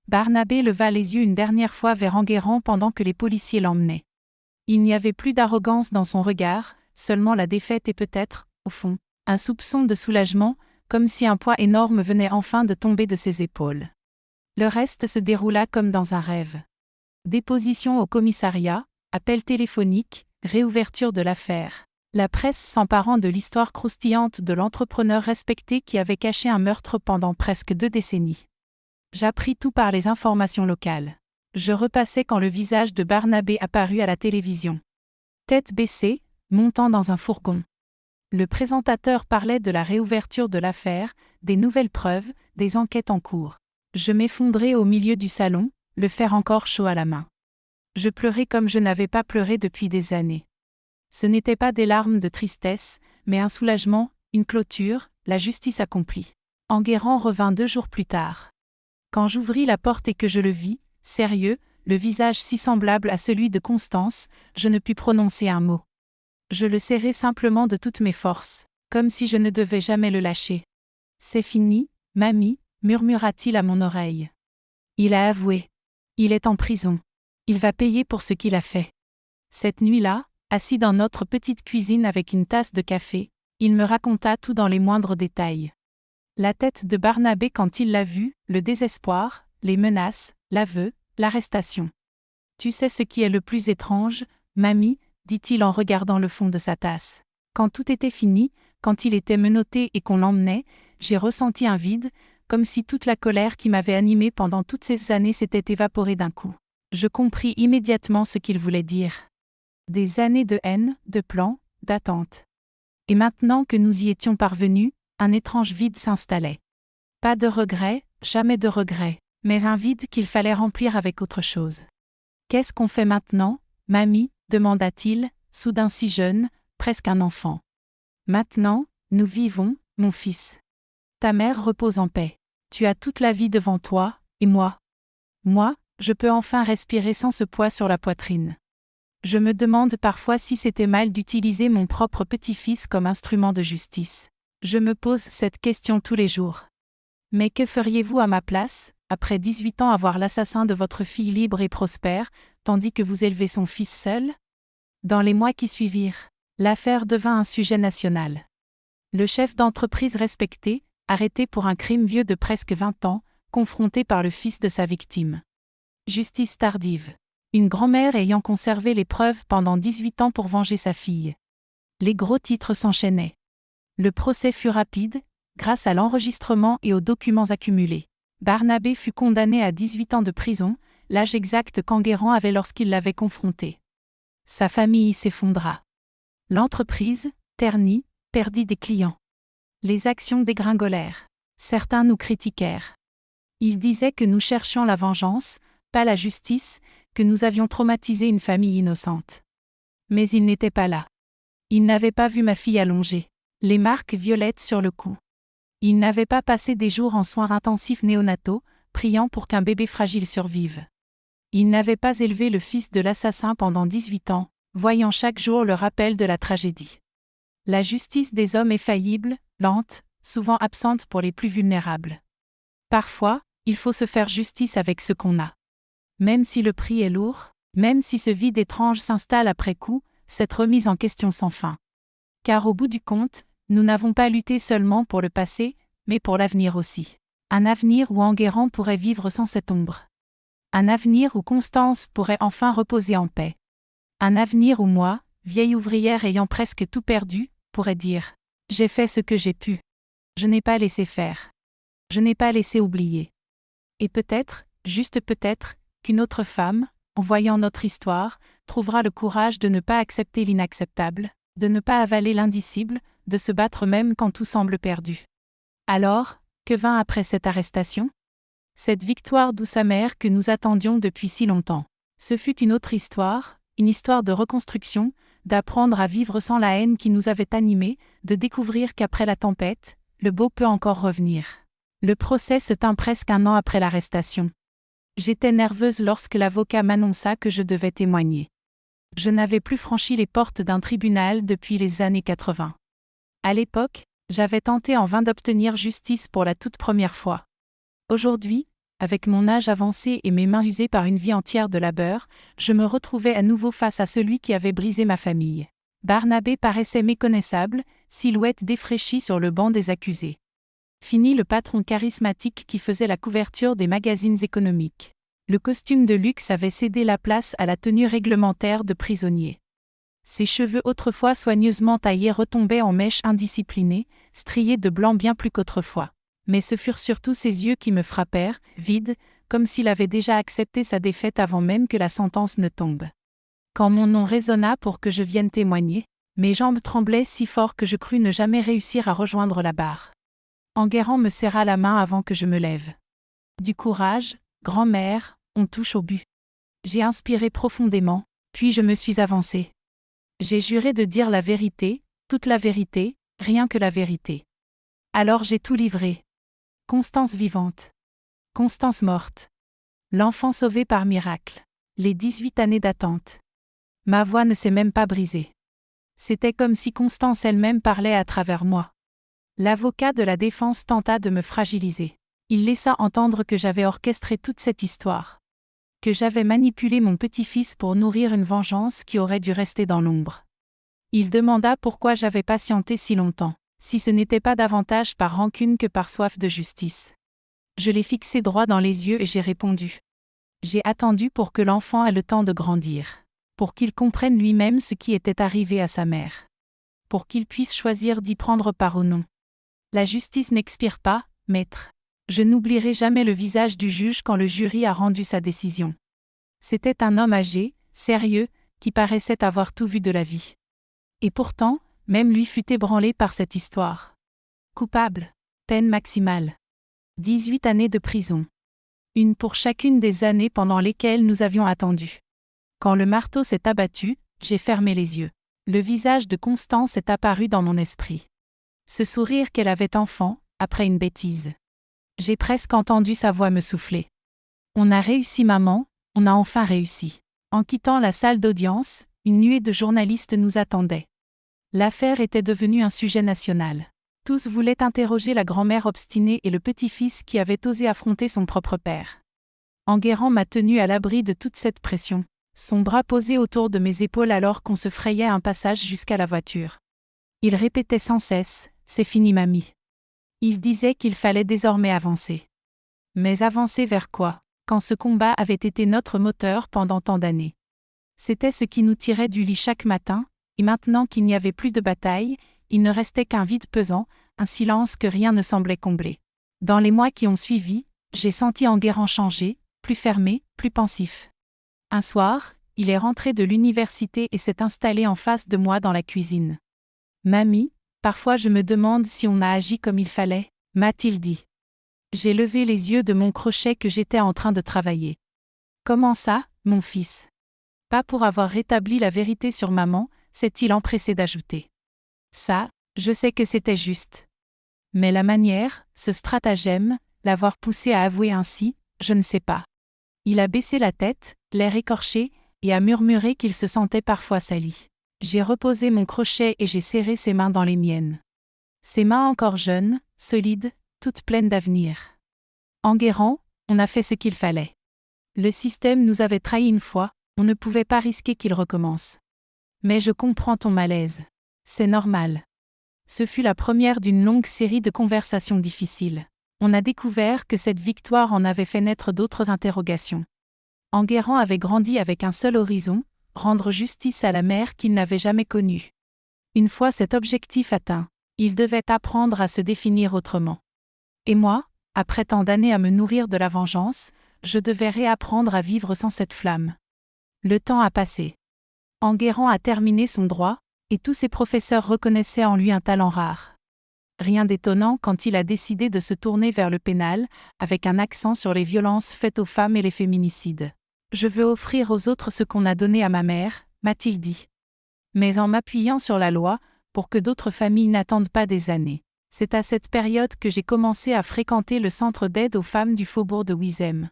Barnabé leva les yeux une dernière fois vers Enguerrand pendant que les policiers l'emmenaient. Il n'y avait plus d'arrogance dans son regard, seulement la défaite et peut-être, au fond, un soupçon de soulagement, comme si un poids énorme venait enfin de tomber de ses épaules. Le reste se déroula comme dans un rêve. Déposition au commissariat, appel téléphonique, réouverture de l'affaire. La presse s'emparant de l'histoire croustillante de l'entrepreneur respecté qui avait caché un meurtre pendant presque 2 décennies. J'appris tout par les informations locales. Je repassais quand le visage de Barnabé apparut à la télévision. Tête baissée, montant dans un fourgon. Le présentateur parlait de la réouverture de l'affaire, des nouvelles preuves, des enquêtes en cours. Je m'effondrais au milieu du salon, le fer encore chaud à la main. Je pleurais comme je n'avais pas pleuré depuis des années. Ce n'étaient pas des larmes de tristesse, mais un soulagement, une clôture, la justice accomplie. Enguerrand revint 2 jours plus tard. Quand j'ouvris la porte et que je le vis, sérieux, le visage si semblable à celui de Constance, je ne pus prononcer un mot. Je le serrai simplement de toutes mes forces, comme si je ne devais jamais le lâcher. « C'est fini, mamie » murmura-t-il à mon oreille. Il a avoué. Il est en prison. Il va payer pour ce qu'il a fait. Cette nuit-là, assis dans notre petite cuisine avec une tasse de café, il me raconta tout dans les moindres détails. La tête de Barnabé quand il l'a vu, le désespoir, les menaces, l'aveu, l'arrestation. « Tu sais ce qui est le plus étrange, mamie » dit-il en regardant le fond de sa tasse. Quand tout était fini, quand il était menotté et qu'on l'emmenait, j'ai ressenti un vide, comme si toute la colère qui m'avait animé pendant toutes ces années s'était évaporée d'un coup. Je compris immédiatement ce qu'il voulait dire. Des années de haine, de plans, d'attente. Et maintenant que nous y étions parvenus, un étrange vide s'installait. Pas de regret, jamais de regret, mais un vide qu'il fallait remplir avec autre chose. « Qu'est-ce qu'on fait maintenant, mamie ?» demanda-t-il, soudain si jeune, presque un enfant. « Maintenant, nous vivons, mon fils. Ta mère repose en paix. Tu as toute la vie devant toi, et moi. Moi, je peux enfin respirer sans ce poids sur la poitrine. Je me demande parfois si c'était mal d'utiliser mon propre petit-fils comme instrument de justice. Je me pose cette question tous les jours. Mais que feriez-vous à ma place, après 18 ans à voir l'assassin de votre fille libre et prospère, tandis que vous élevez son fils seul ? » Dans les mois qui suivirent, l'affaire devint un sujet national. Le chef d'entreprise respecté, arrêté pour un crime vieux de presque 20 ans, confronté par le fils de sa victime. Justice tardive. Une grand-mère ayant conservé les preuves pendant 18 ans pour venger sa fille. Les gros titres s'enchaînaient. Le procès fut rapide, grâce à l'enregistrement et aux documents accumulés. Barnabé fut condamné à 18 ans de prison, l'âge exact qu'Enguerrand avait lorsqu'il l'avait confronté. Sa famille s'effondra. L'entreprise, ternie, perdit des clients. Les actions dégringolèrent. Certains nous critiquèrent. Il disait que nous cherchions la vengeance, pas la justice, que nous avions traumatisé une famille innocente. Mais il n'était pas là. Il n'avait pas vu ma fille allongée, les marques violettes sur le cou. Il n'avait pas passé des jours en soins intensifs néonataux, priant pour qu'un bébé fragile survive. Il n'avait pas élevé le fils de l'assassin pendant 18 ans, voyant chaque jour le rappel de la tragédie. La justice des hommes est faillible, lente, souvent absente pour les plus vulnérables. Parfois, il faut se faire justice avec ce qu'on a. Même si le prix est lourd, même si ce vide étrange s'installe après coup, cette remise en question sans fin. Car au bout du compte, nous n'avons pas lutté seulement pour le passé, mais pour l'avenir aussi. Un avenir où Enguerrand pourrait vivre sans cette ombre. Un avenir où Constance pourrait enfin reposer en paix. Un avenir où moi, vieille ouvrière ayant presque tout perdu, pourrais dire « J'ai fait ce que j'ai pu. Je n'ai pas laissé faire. Je n'ai pas laissé oublier. » Et peut-être, juste peut-être, qu'une autre femme, en voyant notre histoire, trouvera le courage de ne pas accepter l'inacceptable, de ne pas avaler l'indicible, de se battre même quand tout semble perdu. Alors, que vint après cette arrestation? Cette victoire douce amère que nous attendions depuis si longtemps. Ce fut une autre histoire, une histoire de reconstruction, d'apprendre à vivre sans la haine qui nous avait animés, de découvrir qu'après la tempête, le beau peut encore revenir. Le procès se tint presque 1 an après l'arrestation. J'étais nerveuse lorsque l'avocat m'annonça que je devais témoigner. Je n'avais plus franchi les portes d'un tribunal depuis les années 80. À l'époque, j'avais tenté en vain d'obtenir justice pour la toute première fois. Aujourd'hui, avec mon âge avancé et mes mains usées par une vie entière de labeur, je me retrouvais à nouveau face à celui qui avait brisé ma famille. Barnabé paraissait méconnaissable, silhouette défraîchie sur le banc des accusés. Fini le patron charismatique qui faisait la couverture des magazines économiques. Le costume de luxe avait cédé la place à la tenue réglementaire de prisonnier. Ses cheveux autrefois soigneusement taillés retombaient en mèches indisciplinées, striés de blanc bien plus qu'autrefois. Mais ce furent surtout ses yeux qui me frappèrent, vides, comme s'il avait déjà accepté sa défaite avant même que la sentence ne tombe. Quand mon nom résonna pour que je vienne témoigner, mes jambes tremblaient si fort que je crus ne jamais réussir à rejoindre la barre. Enguerrand me serra la main avant que je me lève. Du courage, grand-mère, on touche au but. J'ai inspiré profondément, puis je me suis avancée. J'ai juré de dire la vérité, toute la vérité, rien que la vérité. Alors j'ai tout livré. Constance vivante. Constance morte. L'enfant sauvé par miracle. Les 18 années d'attente. Ma voix ne s'est même pas brisée. C'était comme si Constance elle-même parlait à travers moi. L'avocat de la défense tenta de me fragiliser. Il laissa entendre que j'avais orchestré toute cette histoire. Que j'avais manipulé mon petit-fils pour nourrir une vengeance qui aurait dû rester dans l'ombre. Il demanda pourquoi j'avais patienté si longtemps, si ce n'était pas davantage par rancune que par soif de justice. Je l'ai fixé droit dans les yeux et j'ai répondu. J'ai attendu pour que l'enfant ait le temps de grandir, pour qu'il comprenne lui-même ce qui était arrivé à sa mère, pour qu'il puisse choisir d'y prendre part ou non. La justice n'expire pas, maître. Je n'oublierai jamais le visage du juge quand le jury a rendu sa décision. C'était un homme âgé, sérieux, qui paraissait avoir tout vu de la vie. Et pourtant, même lui fut ébranlé par cette histoire. Coupable. Peine maximale. 18 années de prison. Une pour chacune des années pendant lesquelles nous avions attendu. Quand le marteau s'est abattu, j'ai fermé les yeux. Le visage de Constance est apparu dans mon esprit. Ce sourire qu'elle avait enfant, après une bêtise. J'ai presque entendu sa voix me souffler. On a réussi maman, on a enfin réussi. En quittant la salle d'audience, une nuée de journalistes nous attendait. L'affaire était devenue un sujet national. Tous voulaient interroger la grand-mère obstinée et le petit-fils qui avait osé affronter son propre père. Enguerrand m'a tenu à l'abri de toute cette pression, son bras posé autour de mes épaules alors qu'on se frayait un passage jusqu'à la voiture. Il répétait sans cesse « C'est fini mamie ». Il disait qu'il fallait désormais avancer. Mais avancer vers quoi, quand ce combat avait été notre moteur pendant tant d'années? C'était ce qui nous tirait du lit chaque matin, et maintenant qu'il n'y avait plus de bataille, il ne restait qu'un vide pesant, un silence que rien ne semblait combler. Dans les mois qui ont suivi, j'ai senti Enguerrand changer, plus fermé, plus pensif. Un soir, il est rentré de l'université et s'est installé en face de moi dans la cuisine. « Mamie, parfois je me demande si on a agi comme il fallait » m'a-t-il dit. J'ai levé les yeux de mon crochet que j'étais en train de travailler. Comment ça, mon fils? Pas pour avoir rétabli la vérité sur maman, s'est-il empressé d'ajouter. Ça, je sais que c'était juste. Mais la manière, ce stratagème, l'avoir poussé à avouer ainsi, je ne sais pas. Il a baissé la tête, l'air écorché, et a murmuré qu'il se sentait parfois sali. J'ai reposé mon crochet et j'ai serré ses mains dans les miennes. Ses mains encore jeunes, solides, toutes pleines d'avenir. Enguerrand, on a fait ce qu'il fallait. Le système nous avait trahis une fois, on ne pouvait pas risquer qu'il recommence. Mais je comprends ton malaise. C'est normal. Ce fut la première d'une longue série de conversations difficiles. On a découvert que cette victoire en avait fait naître d'autres interrogations. Enguerrand avait grandi avec un seul horizon, rendre justice à la mère qu'il n'avait jamais connue. Une fois cet objectif atteint, il devait apprendre à se définir autrement. Et moi, après tant d'années à me nourrir de la vengeance, je devais réapprendre à vivre sans cette flamme. Le temps a passé. Enguerrand a terminé son droit, et tous ses professeurs reconnaissaient en lui un talent rare. Rien d'étonnant quand il a décidé de se tourner vers le pénal, avec un accent sur les violences faites aux femmes et les féminicides. Je veux offrir aux autres ce qu'on a donné à ma mère, m'a-t-il dit. Mais en m'appuyant sur la loi, pour que d'autres familles n'attendent pas des années. C'est à cette période que j'ai commencé à fréquenter le centre d'aide aux femmes du faubourg de Wizem.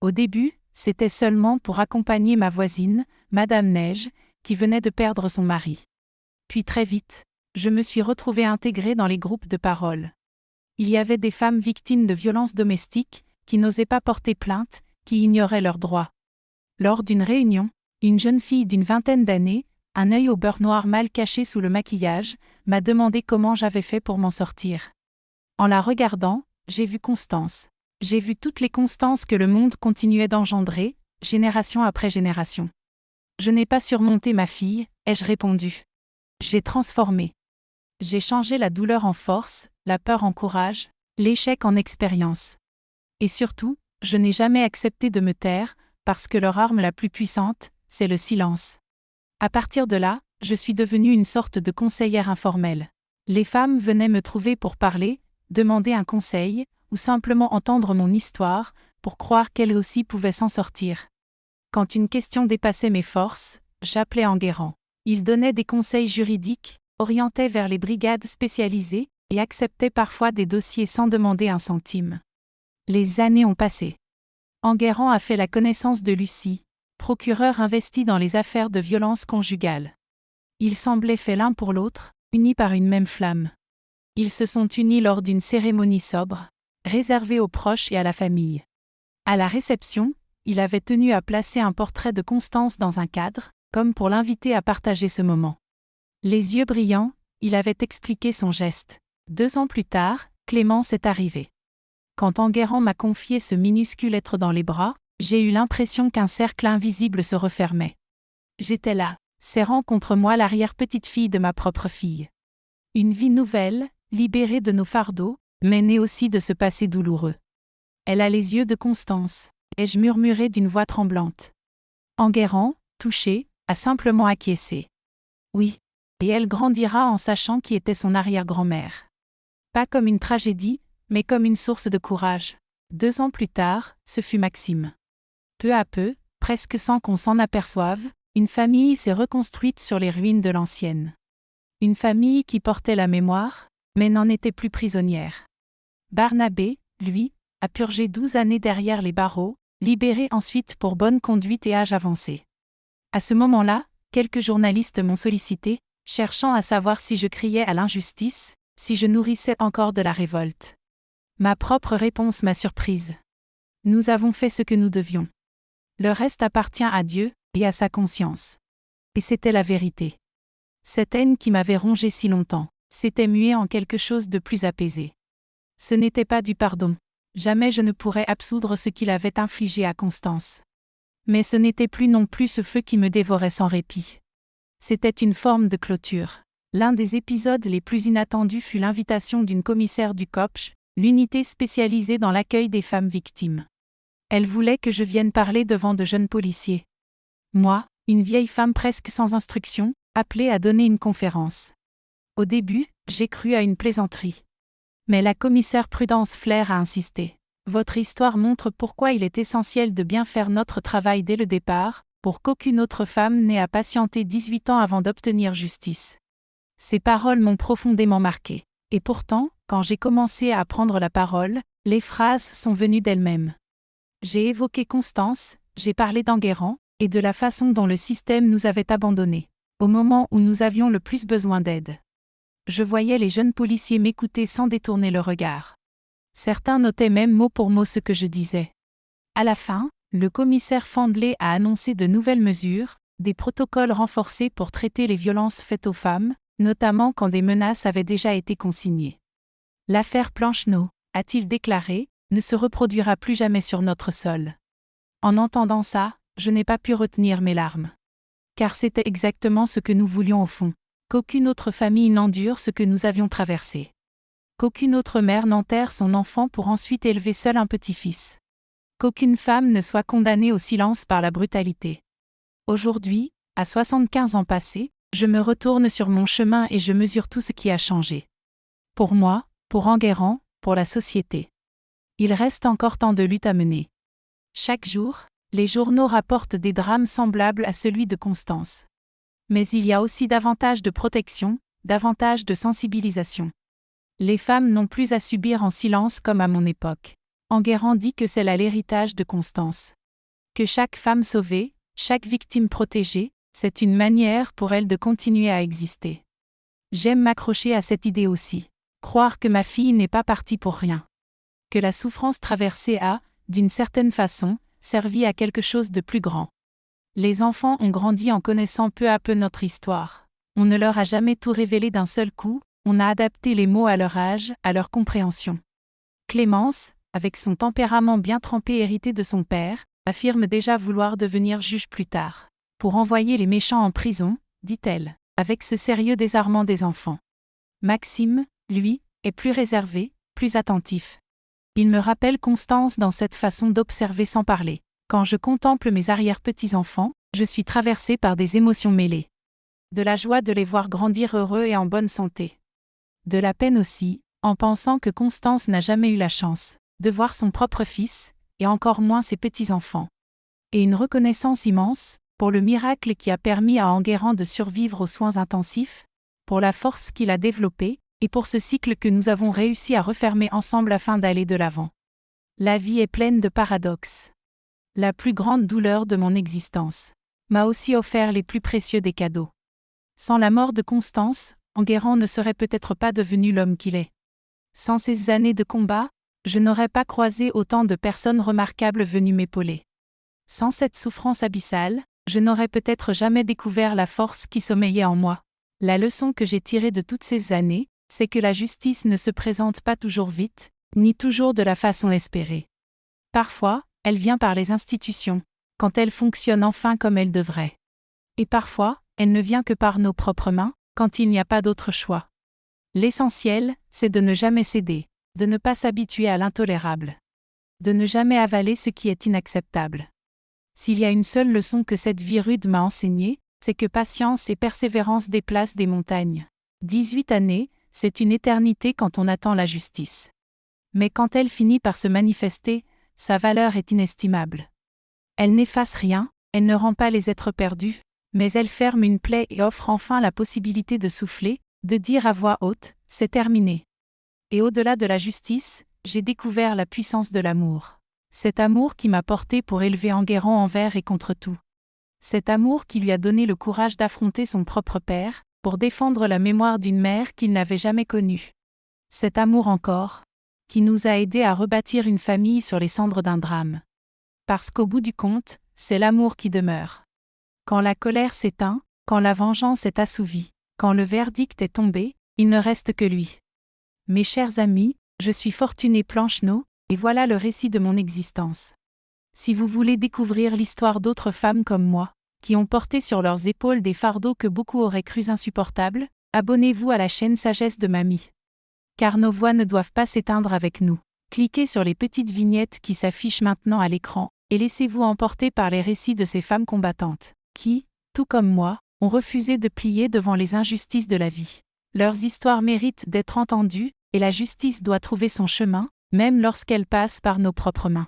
Au début, c'était seulement pour accompagner ma voisine, Madame Neige, qui venait de perdre son mari. Puis très vite, je me suis retrouvée intégrée dans les groupes de parole. Il y avait des femmes victimes de violences domestiques, qui n'osaient pas porter plainte, qui ignoraient leurs droits. Lors d'une réunion, une jeune fille d'une vingtaine d'années, un œil au beurre noir mal caché sous le maquillage, m'a demandé comment j'avais fait pour m'en sortir. En la regardant, j'ai vu Constance. J'ai vu toutes les Constances que le monde continuait d'engendrer, génération après génération. Je n'ai pas surmonté ma fille, ai-je répondu. J'ai transformé. J'ai changé la douleur en force, la peur en courage, l'échec en expérience. Et surtout, je n'ai jamais accepté de me taire, parce que leur arme la plus puissante, c'est le silence. À partir de là, je suis devenue une sorte de conseillère informelle. Les femmes venaient me trouver pour parler, demander un conseil, ou simplement entendre mon histoire, pour croire qu'elles aussi pouvaient s'en sortir. Quand une question dépassait mes forces, j'appelais Enguerrand. Il donnait des conseils juridiques, orientait vers les brigades spécialisées, et acceptait parfois des dossiers sans demander un centime. Les années ont passé. Enguerrand a fait la connaissance de Lucie, procureur investi dans les affaires de violence conjugale. Ils semblaient faits l'un pour l'autre, unis par une même flamme. Ils se sont unis lors d'une cérémonie sobre, réservée aux proches et à la famille. À la réception, il avait tenu à placer un portrait de Constance dans un cadre, comme pour l'inviter à partager ce moment. Les yeux brillants, il avait expliqué son geste. 2 ans plus tard, Clémence est arrivée. Quand Enguerrand m'a confié ce minuscule être dans les bras, j'ai eu l'impression qu'un cercle invisible se refermait. J'étais là, serrant contre moi l'arrière-petite-fille de ma propre fille. Une vie nouvelle, libérée de nos fardeaux, mais née aussi de ce passé douloureux. Elle a les yeux de Constance, ai-je murmuré d'une voix tremblante. Enguerrand, touché, a simplement acquiescé. Oui, et elle grandira en sachant qui était son arrière-grand-mère. Pas comme une tragédie, mais comme une source de courage. 2 ans plus tard, ce fut Maxime. Peu à peu, presque sans qu'on s'en aperçoive, une famille s'est reconstruite sur les ruines de l'ancienne. Une famille qui portait la mémoire, mais n'en était plus prisonnière. Barnabé, lui, a purgé 12 années derrière les barreaux, libéré ensuite pour bonne conduite et âge avancé. À ce moment-là, quelques journalistes m'ont sollicité, cherchant à savoir si je criais à l'injustice, si je nourrissais encore de la révolte. Ma propre réponse m'a surprise. Nous avons fait ce que nous devions. Le reste appartient à Dieu et à sa conscience. Et c'était la vérité. Cette haine qui m'avait rongé si longtemps, s'était muée en quelque chose de plus apaisé. Ce n'était pas du pardon. Jamais je ne pourrais absoudre ce qu'il avait infligé à Constance. Mais ce n'était plus non plus ce feu qui me dévorait sans répit. C'était une forme de clôture. L'un des épisodes les plus inattendus fut l'invitation d'une commissaire du COPJ, l'unité spécialisée dans l'accueil des femmes victimes. Elle voulait que je vienne parler devant de jeunes policiers. Moi, une vieille femme presque sans instruction, appelée à donner une conférence. Au début, j'ai cru à une plaisanterie. Mais la commissaire Prudence Flair a insisté. Votre histoire montre pourquoi il est essentiel de bien faire notre travail dès le départ, pour qu'aucune autre femme n'ait à patienter 18 ans avant d'obtenir justice. Ces paroles m'ont profondément marqué. Et pourtant, quand j'ai commencé à prendre la parole, les phrases sont venues d'elles-mêmes. J'ai évoqué Constance, j'ai parlé d'Enguerrand, et de la façon dont le système nous avait abandonnés, au moment où nous avions le plus besoin d'aide. Je voyais les jeunes policiers m'écouter sans détourner le regard. Certains notaient même mot pour mot ce que je disais. À la fin, le commissaire Fandley a annoncé de nouvelles mesures, des protocoles renforcés pour traiter les violences faites aux femmes, notamment quand des menaces avaient déjà été consignées. L'affaire Plancheneau, a-t-il déclaré, ne se reproduira plus jamais sur notre sol. En entendant ça, je n'ai pas pu retenir mes larmes. Car c'était exactement ce que nous voulions au fond. Qu'aucune autre famille n'endure ce que nous avions traversé. Qu'aucune autre mère n'enterre son enfant pour ensuite élever seul un petit-fils. Qu'aucune femme ne soit condamnée au silence par la brutalité. Aujourd'hui, à 75 ans passés, je me retourne sur mon chemin et je mesure tout ce qui a changé. Pour moi, pour Enguerrand, pour la société. Il reste encore tant de luttes à mener. Chaque jour, les journaux rapportent des drames semblables à celui de Constance. Mais il y a aussi davantage de protection, davantage de sensibilisation. Les femmes n'ont plus à subir en silence comme à mon époque. Enguerrand dit que c'est là l'héritage de Constance. Que chaque femme sauvée, chaque victime protégée, c'est une manière pour elle de continuer à exister. J'aime m'accrocher à cette idée aussi. Croire que ma fille n'est pas partie pour rien. Que la souffrance traversée a, d'une certaine façon, servi à quelque chose de plus grand. Les enfants ont grandi en connaissant peu à peu notre histoire. On ne leur a jamais tout révélé d'un seul coup, on a adapté les mots à leur âge, à leur compréhension. Clémence, avec son tempérament bien trempé hérité de son père, affirme déjà vouloir devenir juge plus tard. Pour envoyer les méchants en prison, dit-elle, avec ce sérieux désarmant des enfants. Maxime, lui, est plus réservé, plus attentif. Il me rappelle Constance dans cette façon d'observer sans parler. Quand je contemple mes arrière-petits-enfants, je suis traversée par des émotions mêlées. De la joie de les voir grandir heureux et en bonne santé. De la peine aussi, en pensant que Constance n'a jamais eu la chance de voir son propre fils, et encore moins ses petits-enfants. Et une reconnaissance immense, pour le miracle qui a permis à Enguerrand de survivre aux soins intensifs, pour la force qu'il a développée, et pour ce cycle que nous avons réussi à refermer ensemble afin d'aller de l'avant. La vie est pleine de paradoxes. La plus grande douleur de mon existence m'a aussi offert les plus précieux des cadeaux. Sans la mort de Constance, Enguerrand ne serait peut-être pas devenu l'homme qu'il est. Sans ces années de combat, je n'aurais pas croisé autant de personnes remarquables venues m'épauler. Sans cette souffrance abyssale, je n'aurais peut-être jamais découvert la force qui sommeillait en moi. La leçon que j'ai tirée de toutes ces années, c'est que la justice ne se présente pas toujours vite, ni toujours de la façon espérée. Parfois, elle vient par les institutions, quand elles fonctionnent enfin comme elles devraient. Et parfois, elle ne vient que par nos propres mains, quand il n'y a pas d'autre choix. L'essentiel, c'est de ne jamais céder, de ne pas s'habituer à l'intolérable, de ne jamais avaler ce qui est inacceptable. S'il y a une seule leçon que cette vie rude m'a enseignée, c'est que patience et persévérance déplacent des montagnes. 18 années, c'est une éternité quand on attend la justice. Mais quand elle finit par se manifester, sa valeur est inestimable. Elle n'efface rien, elle ne rend pas les êtres perdus, mais elle ferme une plaie et offre enfin la possibilité de souffler, de dire à voix haute, c'est terminé. Et au-delà de la justice, j'ai découvert la puissance de l'amour. Cet amour qui m'a porté pour élever Enguerrand envers et contre tout. Cet amour qui lui a donné le courage d'affronter son propre père, pour défendre la mémoire d'une mère qu'il n'avait jamais connue. Cet amour encore, qui nous a aidés à rebâtir une famille sur les cendres d'un drame. Parce qu'au bout du compte, c'est l'amour qui demeure. Quand la colère s'éteint, quand la vengeance est assouvie, quand le verdict est tombé, il ne reste que lui. Mes chers amis, je suis Fortuné Plancheneau, et voilà le récit de mon existence. Si vous voulez découvrir l'histoire d'autres femmes comme moi, qui ont porté sur leurs épaules des fardeaux que beaucoup auraient crus insupportables, abonnez-vous à la chaîne Sagesse de Mamie. Car nos voix ne doivent pas s'éteindre avec nous. Cliquez sur les petites vignettes qui s'affichent maintenant à l'écran, et laissez-vous emporter par les récits de ces femmes combattantes, qui, tout comme moi, ont refusé de plier devant les injustices de la vie. Leurs histoires méritent d'être entendues, et la justice doit trouver son chemin, même lorsqu'elle passe par nos propres mains.